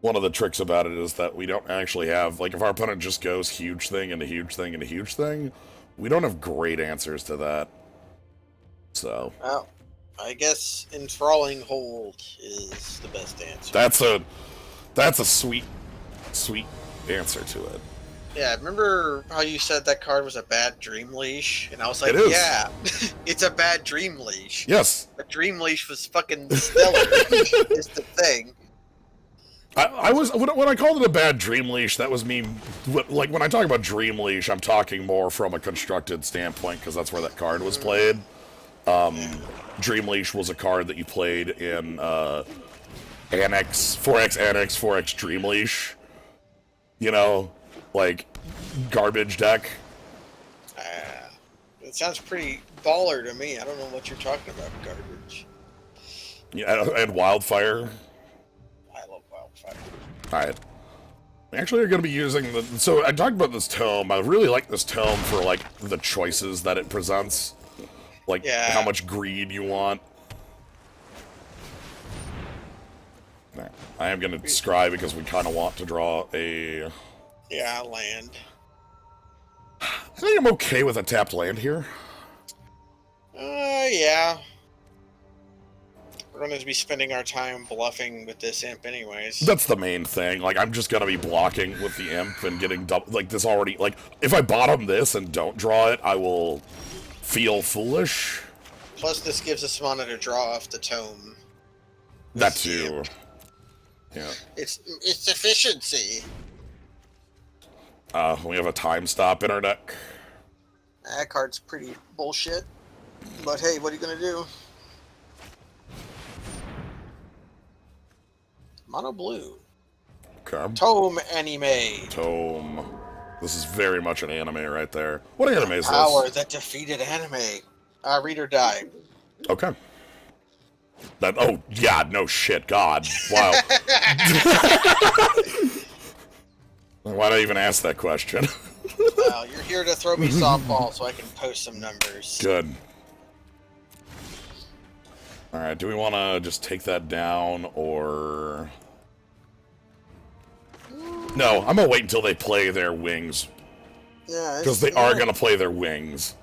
One of the tricks about it is that we don't actually have... Like, if our opponent just goes huge thing and a huge thing and a huge thing, we don't have great answers to that. So... Well, I guess Enthralling Hold is the best answer. That's a sweet answer to it. Yeah, remember how you said that card was a bad Dream Leash? And I was like, It is. yeah, it's a bad Dream Leash. Yes. A Dream Leash was fucking stellar. Is the thing. I was when I called it a bad Dream Leash, that was me. Like, when I talk about Dream Leash, I'm talking more from a constructed standpoint, because that's where that card was played. Dream Leash was a card that you played in Annex, 4X Annex, 4X Dream Leash. You know, like, garbage deck. It sounds pretty baller to me. I don't know what you're talking about, garbage. Yeah, and Wildfire. I love Wildfire. Alright. We actually are going to be using the... So, I talked about this tome. I really like this tome for, like, the choices that it presents. Like, how much greed you want. I am going to scry because we kind of want to draw a... Yeah, land. I think I'm okay with a tapped land here. Yeah. We're going to be spending our time bluffing with this imp anyways. That's the main thing. Like, I'm just gonna be blocking with the imp and getting double. Like, this already. Like, if I bottom this and don't draw it, I will feel foolish. Plus, this gives us mana to draw off the tome. That too. Yeah. It's efficiency. We have a time stop in our deck. That card's pretty bullshit. But hey, what are you gonna do? Mono blue. Okay. Tome anime. Tome. This is very much an anime right there. What anime is Power this? that defeated anime. Read or die. Okay. That. Oh, yeah. No shit. God. Wow. Why'd I even ask that question? Well, you're here to throw me softball so I can post some numbers. Good. Alright, do we want to just take that down, or... No, I'm going to wait until they play their wings. Yeah, Because they are going to play their wings.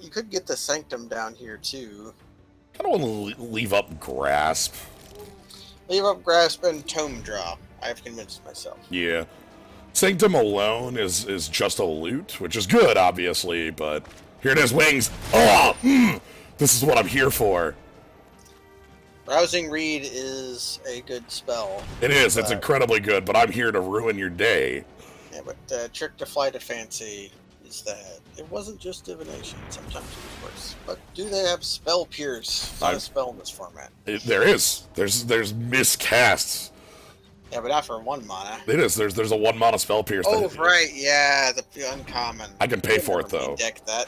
You could get the Sanctum down here, too. I don't want to leave up Grasp. Leave up Grasp and Tome Draw. I've convinced myself. Yeah. Sanctum alone is just a loot, which is good, obviously, but... Here it is, wings! Oh! This is what I'm here for. Rousing Reed is a good spell. It is, it's incredibly good, but I'm here to ruin your day. Yeah, but the trick to Flight of Fancy is that it wasn't just divination. Sometimes it was worse. But do they have Spell Pierce? It's not a spell in this format. There is. There's miscasts. Yeah, but not for 1 mana. It is. There's a 1 mana spell pierce. Oh, right. Yeah, the uncommon. I can pay for it, though. Deck that.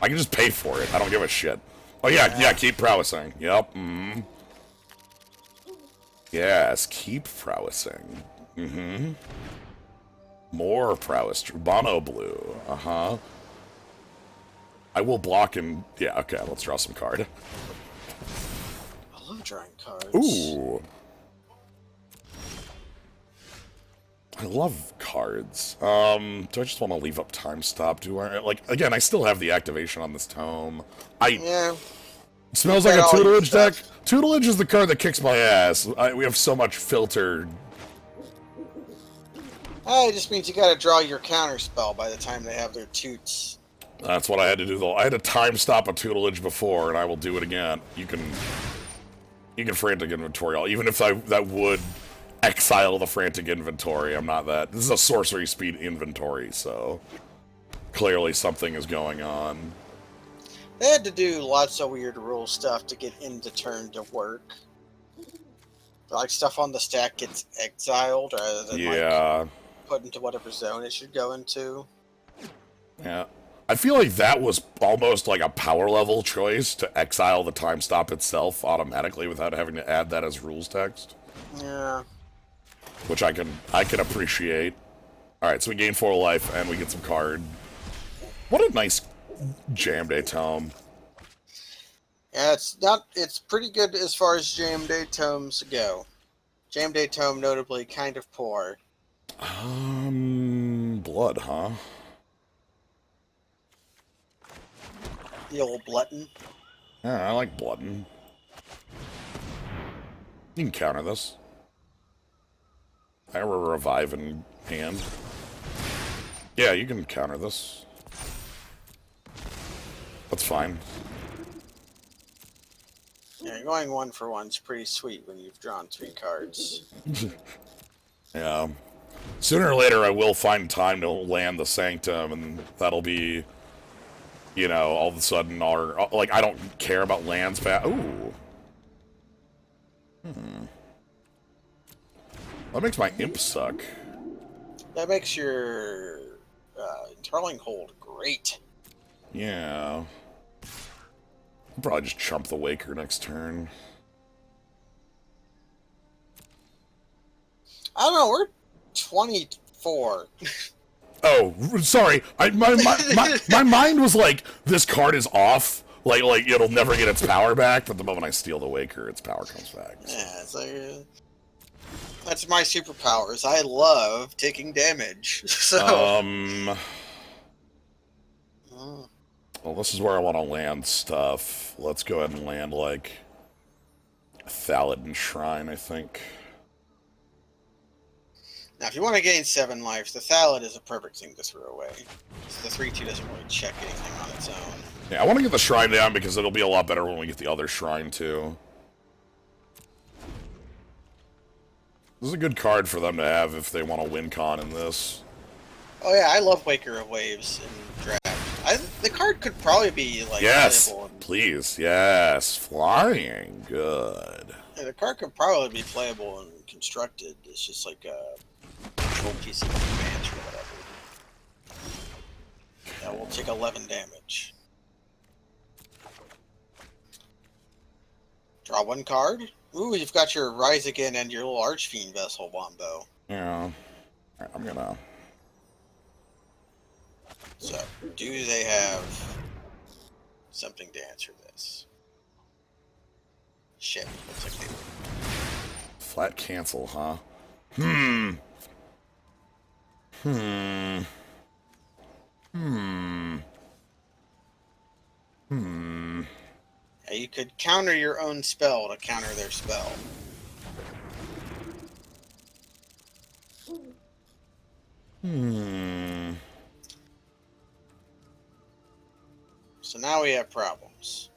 I can just pay for it. I don't give a shit. Oh, yeah, keep prowessing. Yep. Yes, keep prowessing. More prowess. Mono blue. I will block and... Yeah, okay, let's draw some card. I love drawing cards. Ooh. I love cards. Do I just want to leave up time stop? Do I? Like, again, I still have the activation on this tome. Yeah. It smells like a tutelage deck. Tutelage is the card that kicks my ass. We have so much filter. It just means you gotta draw your counter spell by the time they have their toots. That's what I had to do, though. I had to time stop a tutelage before, and I will do it again. You can frantic inventory all, even if that would exile the frantic inventory. I'm not that. This is a sorcery speed inventory, so clearly something is going on. They had to do lots of weird rule stuff to get into turn to work. Like stuff on the stack gets exiled rather than like put into whatever zone it should go into. Yeah. I feel like that was almost like a power level choice to exile the time stop itself automatically without having to add that as rules text. Yeah. Which I can appreciate. Alright, so we gain 4 life and we get some card. What a nice Jam Day tome. Yeah, it's pretty good as far as Jam Day tomes go. Jam Day tome notably kind of poor. Blood, huh? The old Blutton. Yeah, I like Bloodin. You can counter this. I have a revive in hand. Yeah, you can counter this. That's fine. Yeah, going 1 for 1's pretty sweet when you've drawn 3 cards. Yeah. Sooner or later I will find time to land the Sanctum, and that'll be, you know, all of a sudden like, I don't care about lands Ooh. That makes my imp suck. That makes your Enthralling Hold great. Yeah. I'll probably just chump the Waker next turn. I don't know, we're 24. Oh, sorry. My mind was like, this card is off. Like it'll never get its power back, but the moment I steal the Waker, its power comes back. So. Yeah, it's like... That's my superpowers. I love taking damage. So... Well, this is where I want to land stuff. Let's go ahead and land, like... Thaladin Shrine, I think. Now, if you want to gain 7 lives, the Thallid is a perfect thing to throw away. The 3/2 doesn't really check anything on its own. Yeah, I want to get the shrine down because it'll be a lot better when we get the other shrine, too. This is a good card for them to have if they want to win con in this. Oh yeah, I love Waker of Waves in draft. The card could probably be like Yes, playable. please, yes, flying, good. Yeah, the card could probably be playable and constructed. It's just like a control PC advance or whatever. Yeah, we'll take 11 damage. Draw 1 card. Ooh, you've got your Rise Again and your little Archfiend Vessel Wombo. Yeah, I'm gonna. So, do they have something to answer this? Shit, looks like they do. Flat cancel, huh? Yeah, you could counter your own spell to counter their spell. So now we have problems.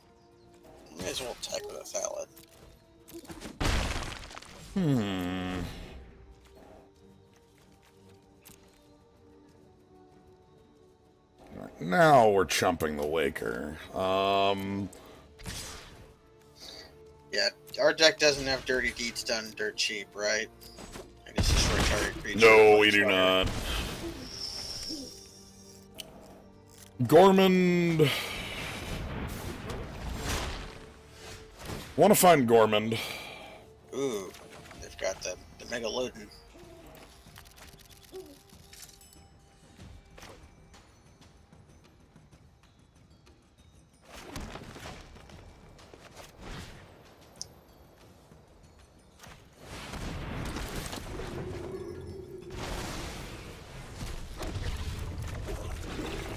May as well attack with a Thallid. Now we're chumping the Waker. Yeah, our deck doesn't have Dirty Deeds done dirt cheap, right? I guess destroy target creature. No, we do not. Gormand. Want to find Gormand. Ooh, they've got the Megalodon.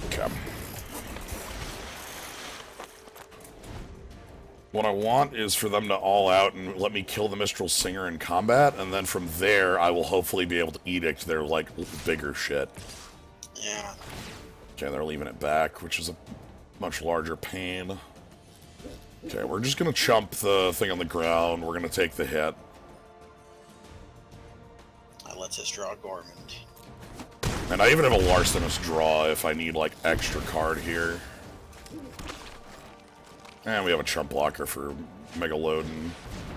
Okay. What I want is for them to all out and let me kill the Mistral Singer in combat, and then from there I will hopefully be able to edict their, like, bigger shit. Yeah. Okay, they're leaving it back, which is a much larger pain. Okay, we're just gonna chump the thing on the ground. We're gonna take the hit. That lets us draw Gormand. And I even have a Larcenous draw if I need, like, extra card here. And we have a chump blocker for Megalodon.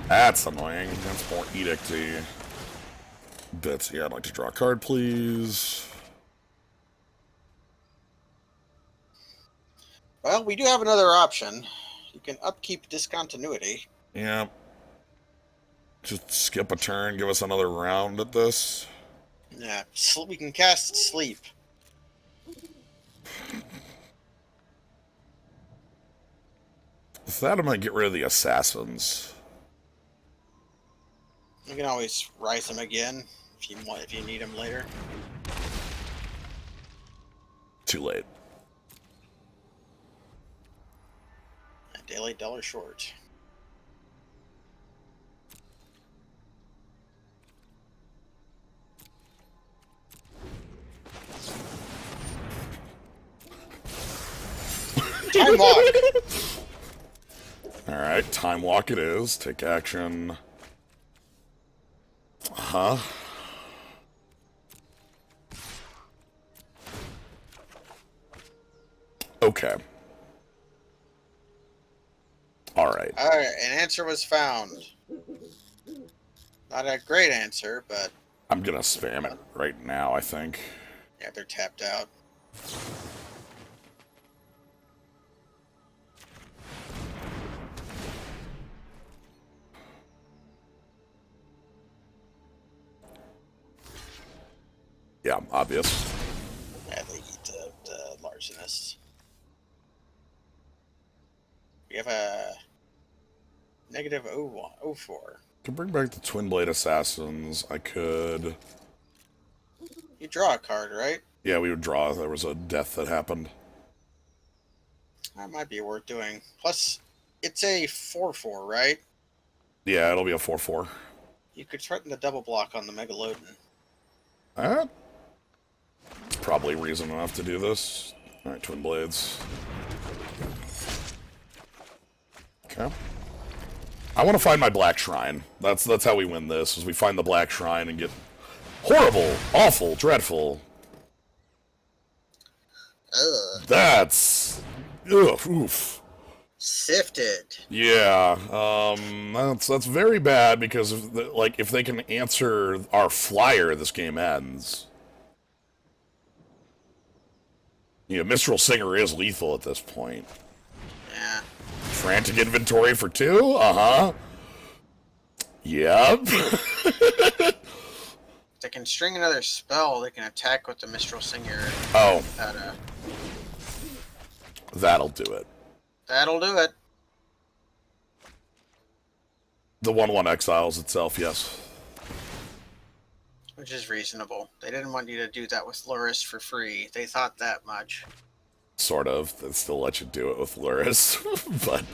That's annoying. That's more edicty. Bitsy, I'd like to draw a card, please. Well, we do have another option. You can upkeep Discontinuity. Yeah. Just skip a turn, give us another round at this. Yeah, we can cast Sleep. With that, I might get rid of the Assassins. You can always rise them again if you want, if you need them later. Too late. A daily dollar short. Time walk. Alright, time walk it is. Take action. Huh? Okay. Alright. Alright, an answer was found. Not a great answer, but I'm gonna spam it right now, I think. yeah, they're tapped out. Yeah, obvious. Yeah, they eat the larcenous. We have a negative 04. Could bring back the Twin Blade Assassins. I could... You draw a card, right? Yeah, we would draw. There was a death that happened. That might be worth doing. Plus, it's a 4/4, right? Yeah, it'll be a 4/4. You could threaten the double block on the Megalodon. That's probably reason enough to do this. Alright, Twin Blades. Okay. I want to find my Black Shrine. That's how we win this, is we find the Black Shrine and get horrible, awful, dreadful. Ugh. That's... Ugh, oof. Sifted. Yeah, that's very bad because if they can answer our flyer, this game ends. You know, Mistral Singer is lethal at this point. Yeah. Frantic inventory for 2? Uh-huh. Yep. If they can string another spell, they can attack with the Mistral Singer. Oh. That'll do it. That'll do it. The 1/1 exiles itself, yes. Which is reasonable. They didn't want you to do that with Luris for free. They thought that much. Sort of. They still let you do it with Luris. But...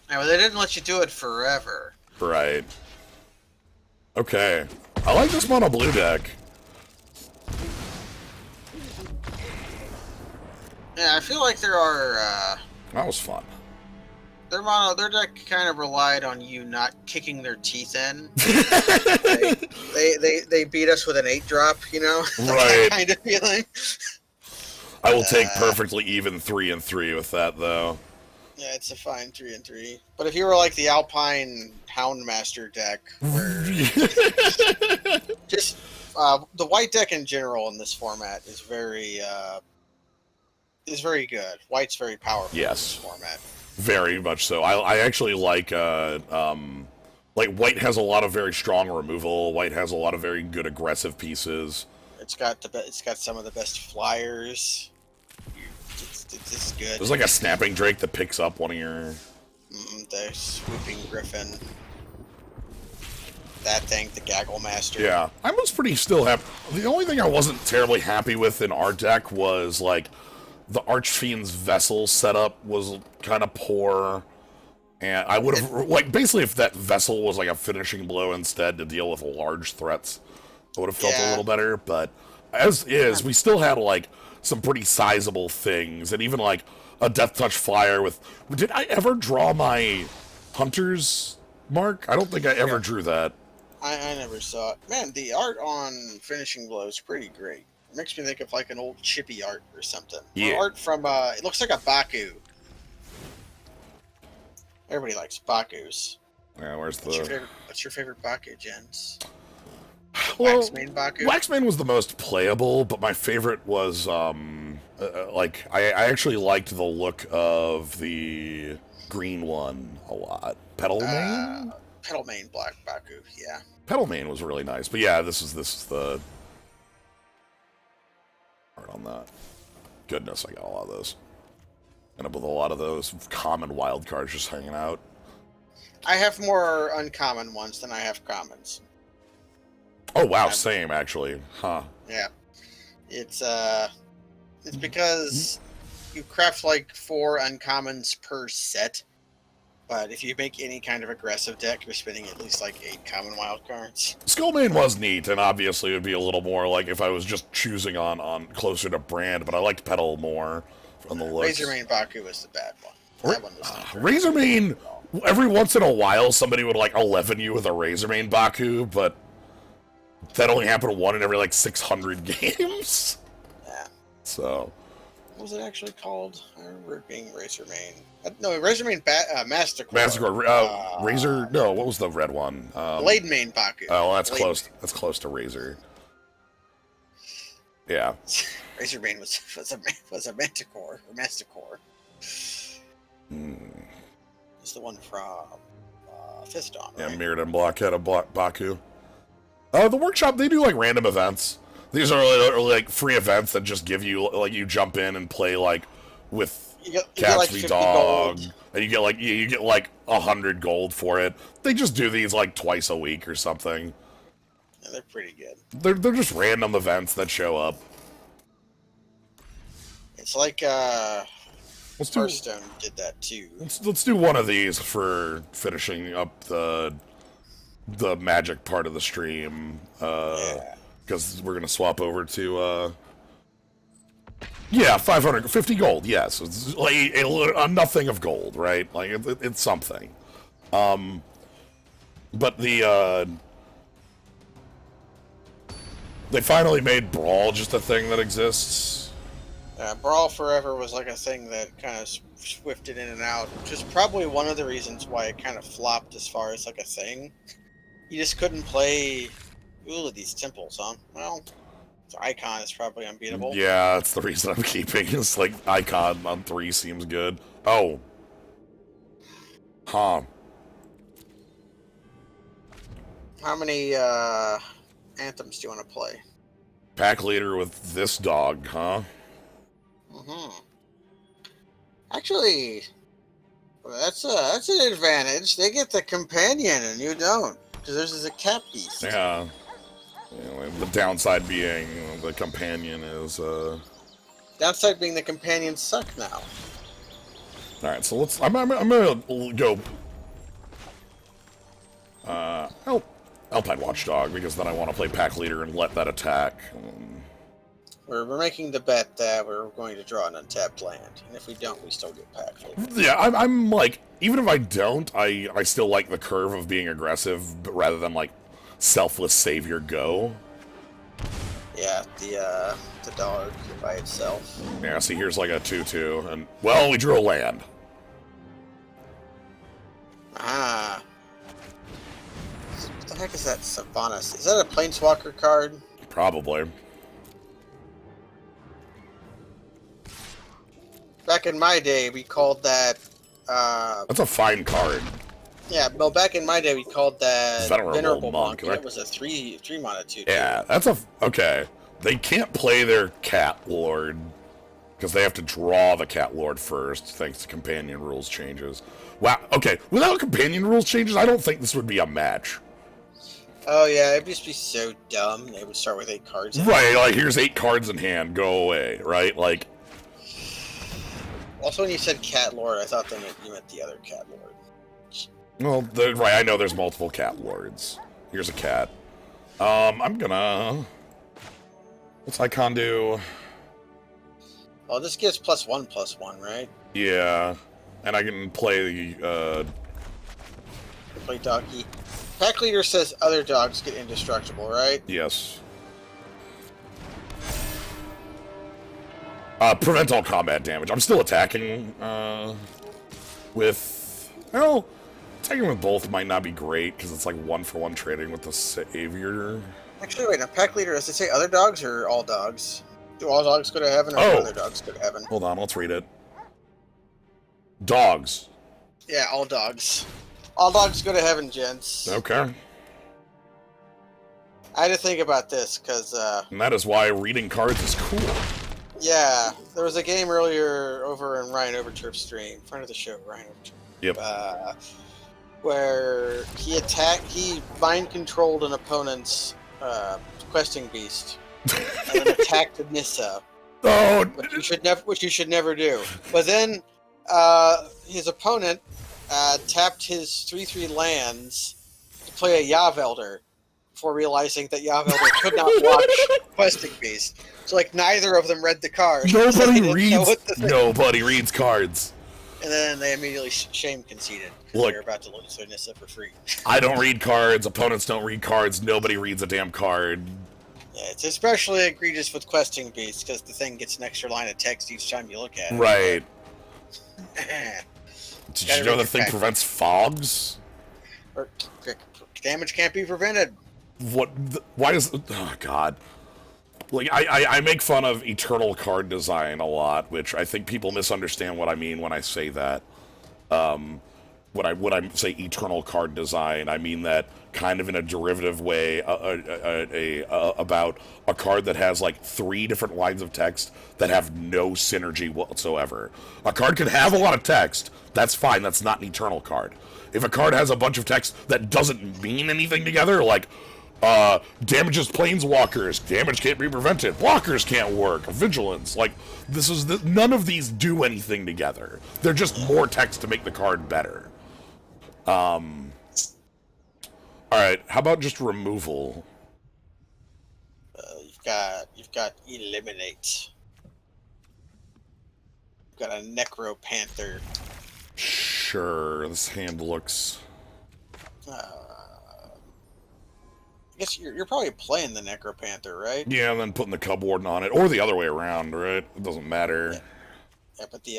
Yeah, but they didn't let you do it forever. Right. Okay. I like this mono blue deck. Yeah, I feel like there are, That was fun. their deck kind of relied on you not kicking their teeth in. they beat us with an 8-drop, you know? Right. That kind of feeling. I will take perfectly even 3-3 with that, though. Yeah, it's a fine 3-3. But if you were like the Alpine Houndmaster deck, where just the white deck in general in this format is very good. White's very powerful in this format. Very much so. I actually like white has a lot of very strong removal. White has a lot of very good aggressive pieces. It's got some of the best flyers. It's good. There's like a Snapping Drake that picks up one of your... the Swooping Griffin. That thing, the Gaggle Master. Yeah, I was pretty still happy. The only thing I wasn't terribly happy with in our deck was, like, the Archfiend's Vessel setup was kind of poor. And I would have, like, basically if that Vessel was like a finishing blow instead to deal with large threats, I would have felt a little better. But as is, we still had, like, some pretty sizable things. And even, like, a Death Touch Flyer with... Did I ever draw my Hunter's mark? I don't think I ever drew that. I never saw it. Man, the art on Finishing Blow is pretty great. It makes me think of like an old chippy art or something. Yeah. Or art from, it looks like a Baku. Everybody likes Bakus. Yeah, where's What's your favorite Baku, Jens? Well, Waxmane Baku? Waxmane was the most playable, but my favorite was, like, I actually liked the look of the green one a lot. Petalmane? Petalmane Black Baku, yeah. Petalmane was really nice, but yeah, this is the art on that. Goodness, I got a lot of those. End up with a lot of those common wild cards just hanging out. I have more uncommon ones than I have commons. Oh wow, same actually. Huh. Yeah. It's because you craft like 4 uncommons per set. But if you make any kind of aggressive deck, you're spending at least like 8 common wild cards. Skullmane was neat, and obviously it would be a little more like if I was just choosing on closer to brand, but I liked Petal more from the looks. Razormane Baku was the bad one. That one was not very Razormane, every once in a while somebody would like 11 you with a Razormane Baku, but that only happened one in every like 600 games. Yeah. So... What was it actually called? I remember it being Razormane. No, Razormane Masticore. Masticore. Razor... No, what was the red one? Blademane Baku. Oh, that's Blade close. Mane. That's close to Razor. Yeah. Razormane was a Manticore, or Masticore. It's the one from Fifth Dawn, right? Yeah, Mirrodin Blockhead of Baku. The workshop, they do like random events. These are like free events that just give you, like, you jump in and play like with You get Cats like v 50 Dog, gold. and you get like 100 gold for it. They just do these like twice a week or something. Yeah, they're pretty good. They're just random events that show up. It's like Let's do Hearthstone did that too. let's do one of these for finishing up the the magic part of the stream. Yeah. Because we're gonna swap over to yeah, 550 gold. Yes, it's like a nothing of gold, right? Like it's something. But they finally made Brawl just a thing that exists. Brawl Forever was like a thing that kind of swifted in and out, which is probably one of the reasons why it kind of flopped as far as like a thing. You just couldn't play. Ooh, these temples, huh? Well, the icon is probably unbeatable. Yeah, that's the reason I'm keeping. It's like icon on 3 seems good. Oh. Huh. How many anthems do you want to play? Pack leader with this dog, huh? Actually, well, that's an advantage. They get the companion and you don't, because theirs is a cat beast. Yeah. The downside being the companion is Downside being the companions suck now. all right, so let's. I'm gonna go. Alpine Watchdog because then I want to play pack leader and let that attack. We're making the bet that we're going to draw an untapped land, and if we don't, we still get pack leader. Yeah, I'm like, even if I don't, I still like the curve of being aggressive, but rather than like selfless savior go. Yeah, the dog by itself. Yeah, see, here's like a 2/2, and well, we drew a land. Ah. What the heck is that Savanas? Is that a Planeswalker card? Probably. Back in my day, we called that. That's a fine card. Yeah, well, back in my day, we called that Venerable Monk, Monk. right? That was a three mana 2/2. Yeah, that's a okay. They can't play their Cat Lord because they have to draw the Cat Lord first, thanks to companion rules changes. Wow. Okay, without companion rules changes, I don't think this would be a match. Oh yeah, it'd just be so dumb. They would start with 8 cards. Right, like here's 8 cards in hand, go away, right? Like. Also, when you said Cat Lord, I thought you meant the other Cat Lord. Well, right, I know there's multiple Cat Lords. Here's a cat. I'm gonna. What's Icon do? Well, this gives +1/+1, right? Yeah, and I can play Play doggy. Pack leader says other dogs get indestructible, right? yes. Prevent all combat damage. I'm still attacking with. Well, attacking with both might not be great because it's like 1-for-1 trading with the savior. Actually, wait. Now, pack leader, does it say other dogs or all dogs? Do all dogs go to heaven, or do other dogs go to heaven? Hold on, let's read it. Dogs. Yeah, all dogs. All dogs go to heaven, gents. Okay. I had to think about this because. And that is why reading cards is cool. Yeah, there was a game earlier over in Ryan Overturf's stream, friend of the show, Ryan Overturf. Yep. Where he mind controlled an opponent's questing beast and then attacked Nissa. Oh, Which you should never do. But then his opponent tapped his 3/3 lands to play a Yavelder before realizing that Yavelder could not block questing beast. So like neither of them read the card. Nobody reads cards. And then they immediately shame conceded. Look, They're about to lose their Nissa for free. I don't read cards. Opponents don't read cards. Nobody reads a damn card. Yeah, it's especially egregious with questing beasts because the thing gets an extra line of text each time you look at it. Right. Gotta Did you know the thing prevents fogs? Or, damage can't be prevented. Why does? Oh God. Like I make fun of eternal card design a lot, which I think people misunderstand what I mean when I say that. When I say eternal card design, I mean that kind of in a derivative way about a card that has like 3 different lines of text that have no synergy whatsoever. A card can have a lot of text. That's fine. That's not an eternal card. If a card has a bunch of text that doesn't mean anything together, like damages planeswalkers, damage can't be prevented, blockers can't work, vigilance, like none of these do anything together. They're just more text to make the card better. Alright, how about just removal? You've got eliminate. You've got a Necropanther. Sure, this hand looks... I guess you're probably playing the Necropanther, right? Yeah, and then putting the Cub Warden on it, or the other way around, right? It doesn't matter. Yeah, but the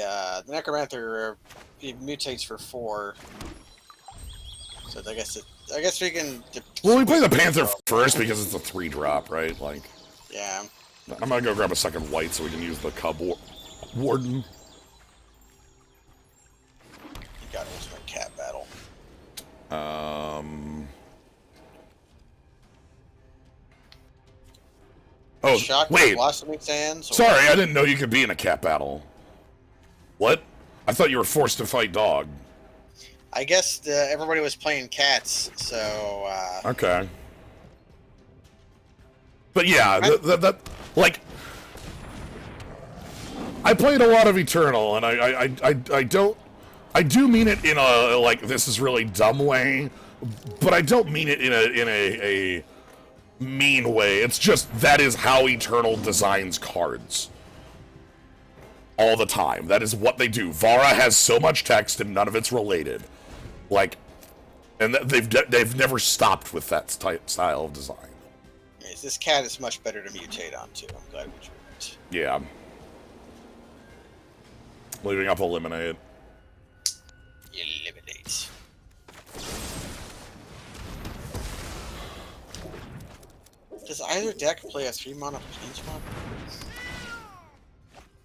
Necropanther it mutates for 4. So I guess we can. Well, we play the Panther first because it's a 3-drop, right? Like, Yeah. I'm gonna go grab a second white so we can use the Cub Warden. You got ultimate cat battle. Oh, Shock wait. Blossoming Sands. Sorry, I didn't know you could be in a cat battle. What? I thought you were forced to fight dog. I guess everybody was playing cats, so. Okay. But yeah, that like, I played a lot of Eternal, and I do mean it in a like this is really dumb way, but I don't mean it in a mean way. It's just that is how Eternal designs cards. All the time. That is what they do. Vara has so much text and none of it's related. Like, and they've never stopped with that style of design. Yes, this cat is much better to mutate onto. I'm glad we drew it. Yeah. Leaving up eliminate. Eliminate. Does either deck play a 3-mana Planeswalker?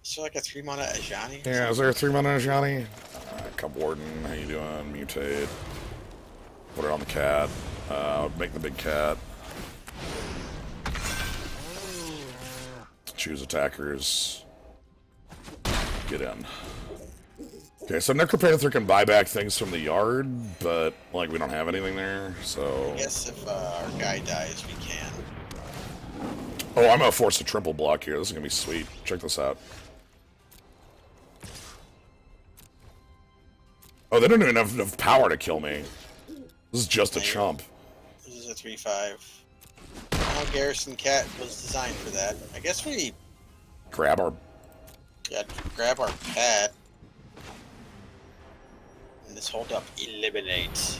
Is there like a 3-mana Ajani? Yeah, is there a 3-mana Ajani? Cub Warden, how you doing? Mutate. Put it on the cat. Make the big cat. Choose attackers. Get in. Okay, so Necropanther can buy back things from the yard, but, like, we don't have anything there, so... I guess if our guy dies, we can. Oh, I'm gonna force a triple block here. This is gonna be sweet. Check this out. Oh, they don't even have enough power to kill me. This is just a chump. This is a 3/5. Oh, Garrison Cat was designed for that. I guess we Grab our... grab our cat. And this hold up eliminates.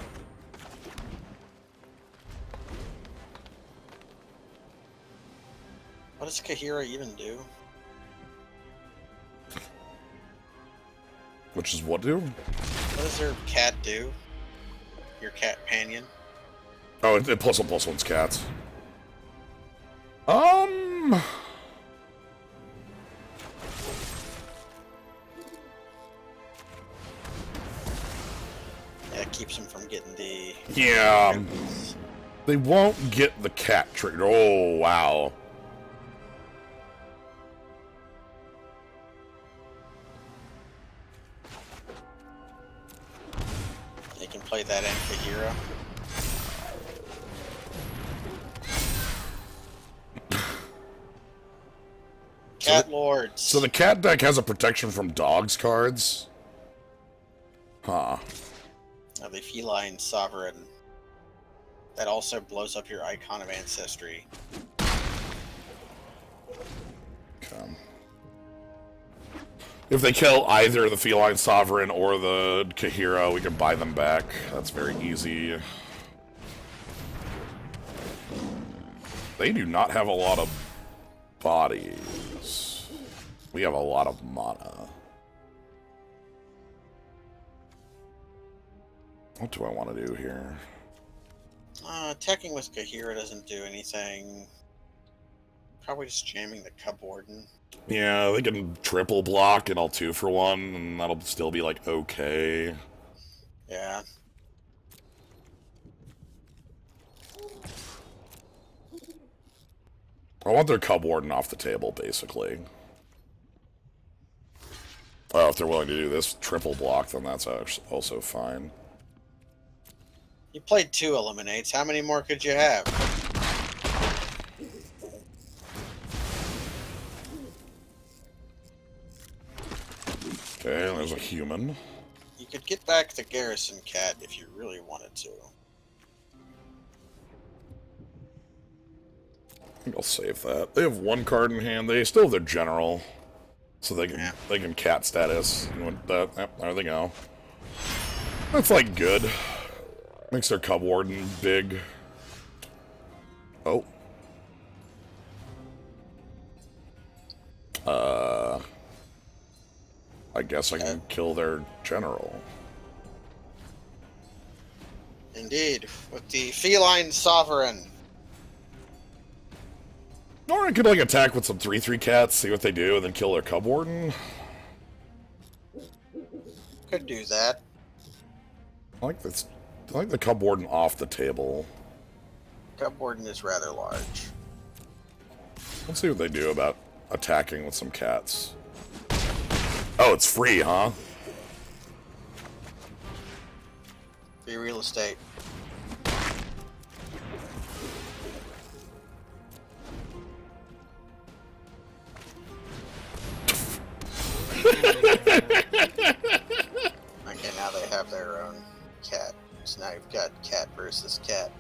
What does Kahira even do? Which is what do? What does her cat do? Your cat companion? Oh, it +1/+1's cats. Yeah, it keeps him from getting the... Yeah. They won't get the cat triggered. Oh, wow. They can play that in Kahira. Cat Lords. So the cat deck has a protection from dogs cards? Huh. The Feline Sovereign. That also blows up your Icon of Ancestry. Okay. If they kill either the Feline Sovereign or the Kahira, we can buy them back. That's very easy. They do not have a lot of bodies. We have a lot of mana. What do I want to do here? Attacking with Kahira doesn't do anything. Probably just jamming the Cub Warden. Yeah, they can triple block and I'll 2-for-1, and that'll still be like okay. Yeah. I want their Cub Warden off the table, basically. Oh, if they're willing to do this triple block, then that's also fine. You played 2 eliminates. How many more could you have? Okay, there's a human. You could get back the Garrison Cat if you really wanted to. think I'll save that. They have one card in hand. They still have their general, so they can cat status. And with that, yep, there they go. That's like good. Makes their Cub Warden big. Oh. I guess I can kill their general. Indeed, with the Feline Sovereign. Or I could, like, attack with some 3/3 cats, see what they do, and then kill their Cub Warden. Could do that. I like this. I like the Cub Warden off the table. Cub Warden is rather large. Let's see what they do about attacking with some cats. Oh, it's free, huh? Free real estate. Okay, now they have their own cat. So now you've got cat versus cat.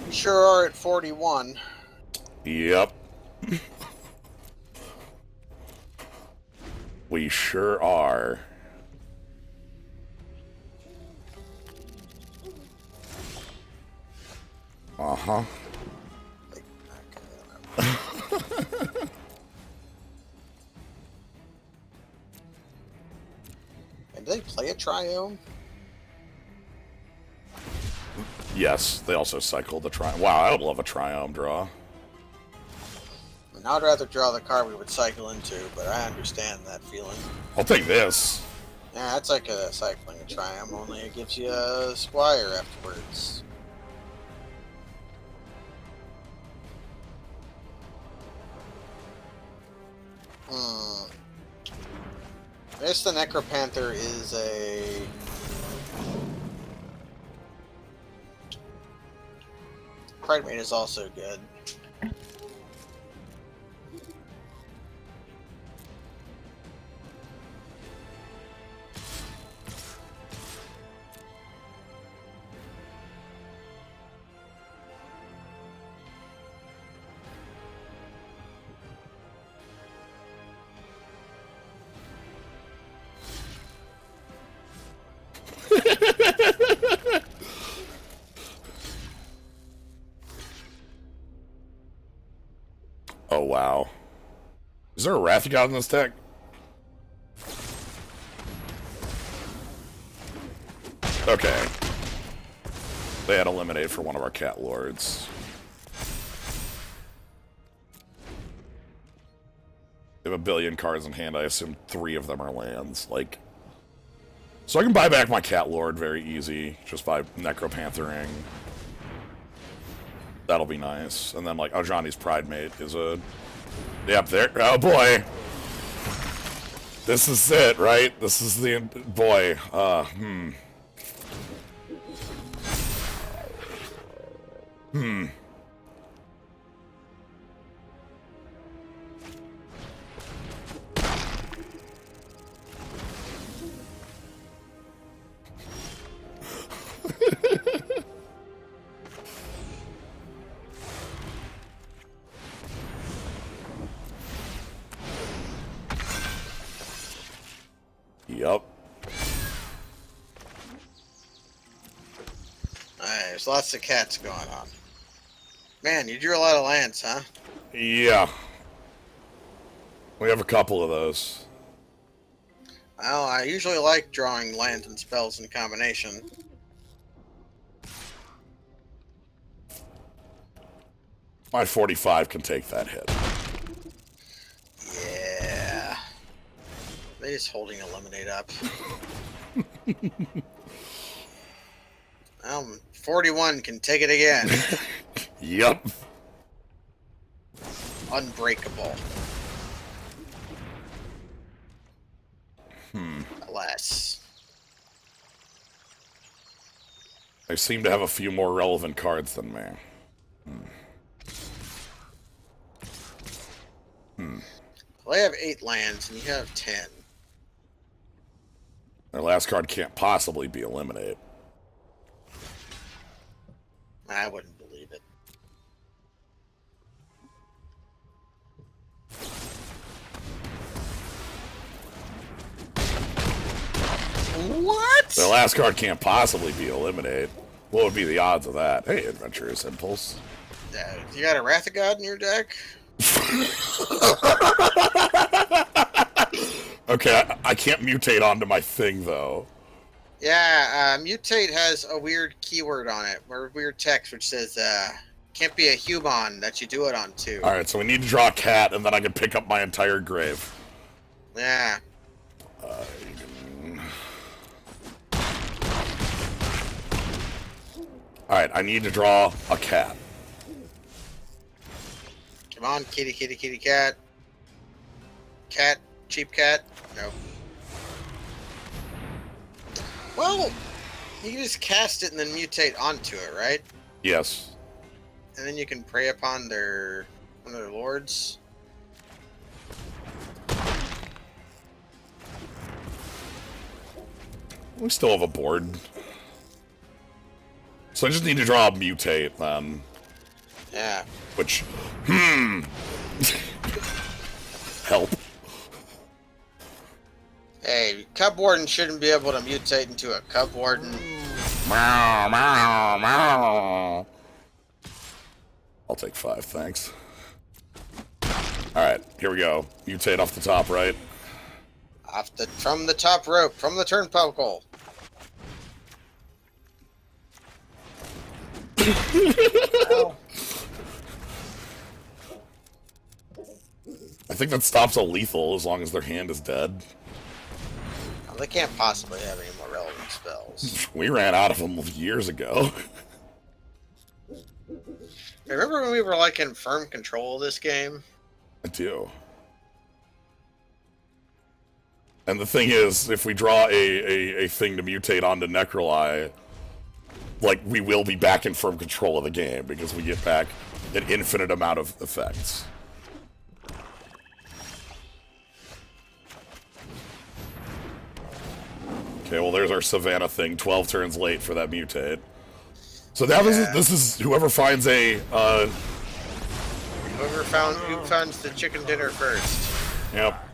We sure are at 41. Yep. We sure are. Uh-huh. And do they play a triome? Yes, they also cycle the triome. Wow, I would love a triome draw. I mean, I'd rather draw the card we would cycle into, but I understand that feeling. I'll take this. Yeah, it's like a cycling a triumph, only it gives you a squire afterwards. I guess the Necropanther is a... Pride Mate is also good. Oh, wow. Is there a Wrath God in this deck? Okay. They had eliminated for one of our cat lords. They have a billion cards in hand. I assume 3 of them are lands. Like, so I can buy back my cat lord very easy just by Necropanthering. That'll be nice. And then, like, Ajani's Pride Mate is a... Yep, there... Oh, boy! This is it, right? This is the... Boy, Yup. Alright, there's lots of cats going on. Man, you drew a lot of lands, huh? Yeah. We have a couple of those. Well, I usually like drawing lands and spells in combination. My 45 can take that hit. Yeah. They just holding Eliminate up. 41 can take it again. Yup. Unbreakable. Alas. They seem to have a few more relevant cards than me. Well, I have 8 lands, and you have 10. Their last card can't possibly be eliminate. I wouldn't believe it. What? Their last card can't possibly be eliminate. What would be the odds of that? Hey, Adventurous Impulse. You got a Wrath of God in your deck? Okay, I can't mutate onto my thing, though. Yeah, mutate has a weird keyword on it, or weird text, which says, can't be a human that you do it on too. Alright, so we need to draw a cat, and then I can pick up my entire grave. Yeah. Alright, I need to draw a cat. Come on, kitty, kitty, kitty, cat. Cat, cheap cat. Nope. Well, you can just cast it and then mutate onto it, right? Yes. And then you can prey upon one of their lords. We still have a board. So I just need to draw a mutate, then. Yeah. Which, help. Hey, Cub Warden shouldn't be able to mutate into a Cub Warden. Meow, meow, meow. I'll take 5, thanks. Alright, here we go. Mutate off the top, right? From the top rope, from the turnbuckle. Ow. I think that stops a lethal as long as their hand is dead. Well, they can't possibly have any more relevant spells. We ran out of them years ago. Remember when we were like in firm control of this game? I do. And the thing is, if we draw a thing to mutate onto Necroli, like, we will be back in firm control of the game, because we get back an infinite amount of effects. Okay, well, there's our Savannah thing. 12 turns late for that mutate. So now this is whoever finds a, Who finds the chicken dinner first? Yep.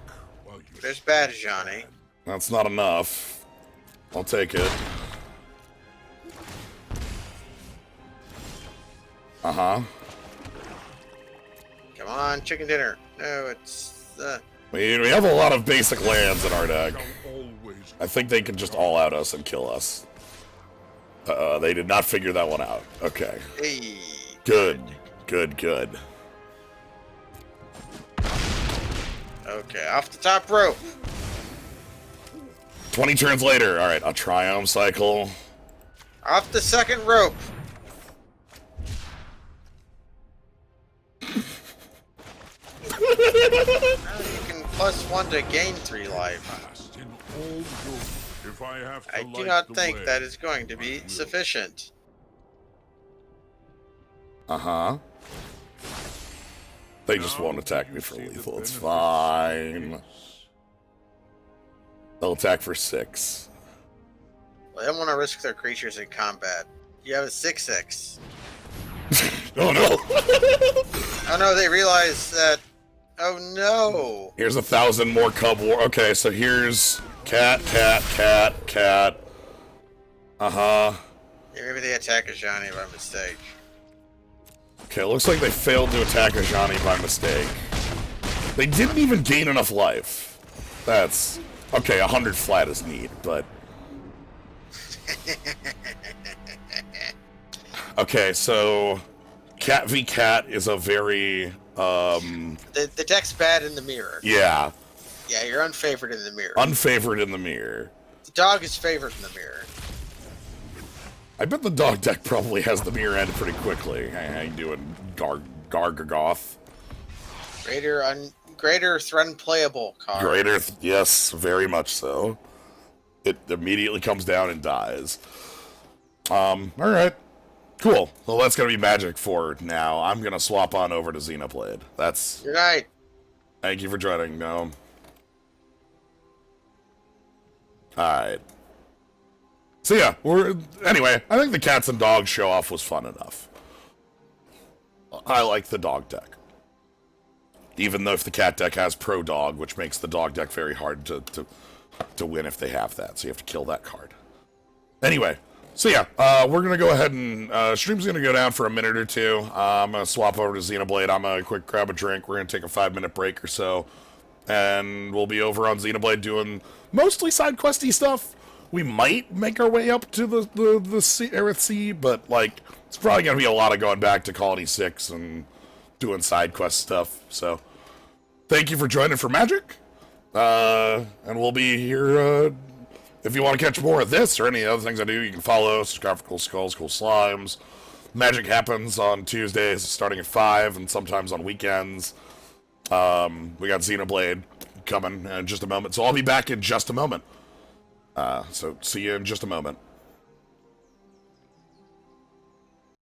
There's bad Johnny. That's not enough. I'll take it. Uh-huh. Come on, chicken dinner. No, it's We have a lot of basic lands in our deck. I think they can just all out us and kill us. They did not figure that one out. Okay. Hey. Good. Good, good. Okay, off the top rope. 20 turns later. Alright, a Triumph cycle. Off the second rope. You can +1 to gain 3 life. I do not think that is going to be sufficient. Uh-huh. They just won't attack me for lethal. It's fine. They'll attack for 6. Well, they don't want to risk their creatures in combat. You have a 6/6. Oh no! Oh no, they realize that. Oh no! Here's 1,000 more Cub War. Okay, so here's cat, cat, cat, cat. Uh-huh. Yeah, maybe they attack Ajani by mistake. Okay, looks like they failed to attack Ajani by mistake. They didn't even gain enough life. That's... Okay, 100 flat is neat, but... Okay, so... Cat v Cat is a very, The deck's bad in the mirror. Yeah. Yeah, you're unfavored in the mirror. Unfavored in the mirror. The dog is favored in the mirror. I bet the dog deck probably has the mirror end pretty quickly. Hey, how you doing, Gargagoth? Greater threat playable card. Greater, yes, very much so. It immediately comes down and dies. Alright. Cool. Well, that's gonna be Magic for now. I'm gonna swap on over to Xenoblade. That's... Good night. Thank you for joining, Gnome. Alright. So yeah, anyway, I think the cats and dogs show off was fun enough. I like the dog deck. Even though if the cat deck has pro dog, which makes the dog deck very hard to win if they have that, so you have to kill that card. Anyway, so yeah, we're gonna go ahead and stream's gonna go down for a minute or two. I'm gonna swap over to Xenoblade. I'm gonna quick grab a drink. We're gonna take a 5-minute break or so, and we'll be over on Xenoblade doing mostly side questy stuff. We might make our way up to the Aerith Sea, but like it's probably gonna be a lot of going back to Colony 6 and doing side quest stuff. So thank you for joining for Magic, and we'll be here. If you want to catch more of this or any other things I do, you can follow, subscribe for Cool Skulls, Cool Slimes. Magic happens on Tuesdays starting at 5 and sometimes on weekends. We got Xenoblade coming in just a moment, so I'll be back in just a moment. So see you in just a moment.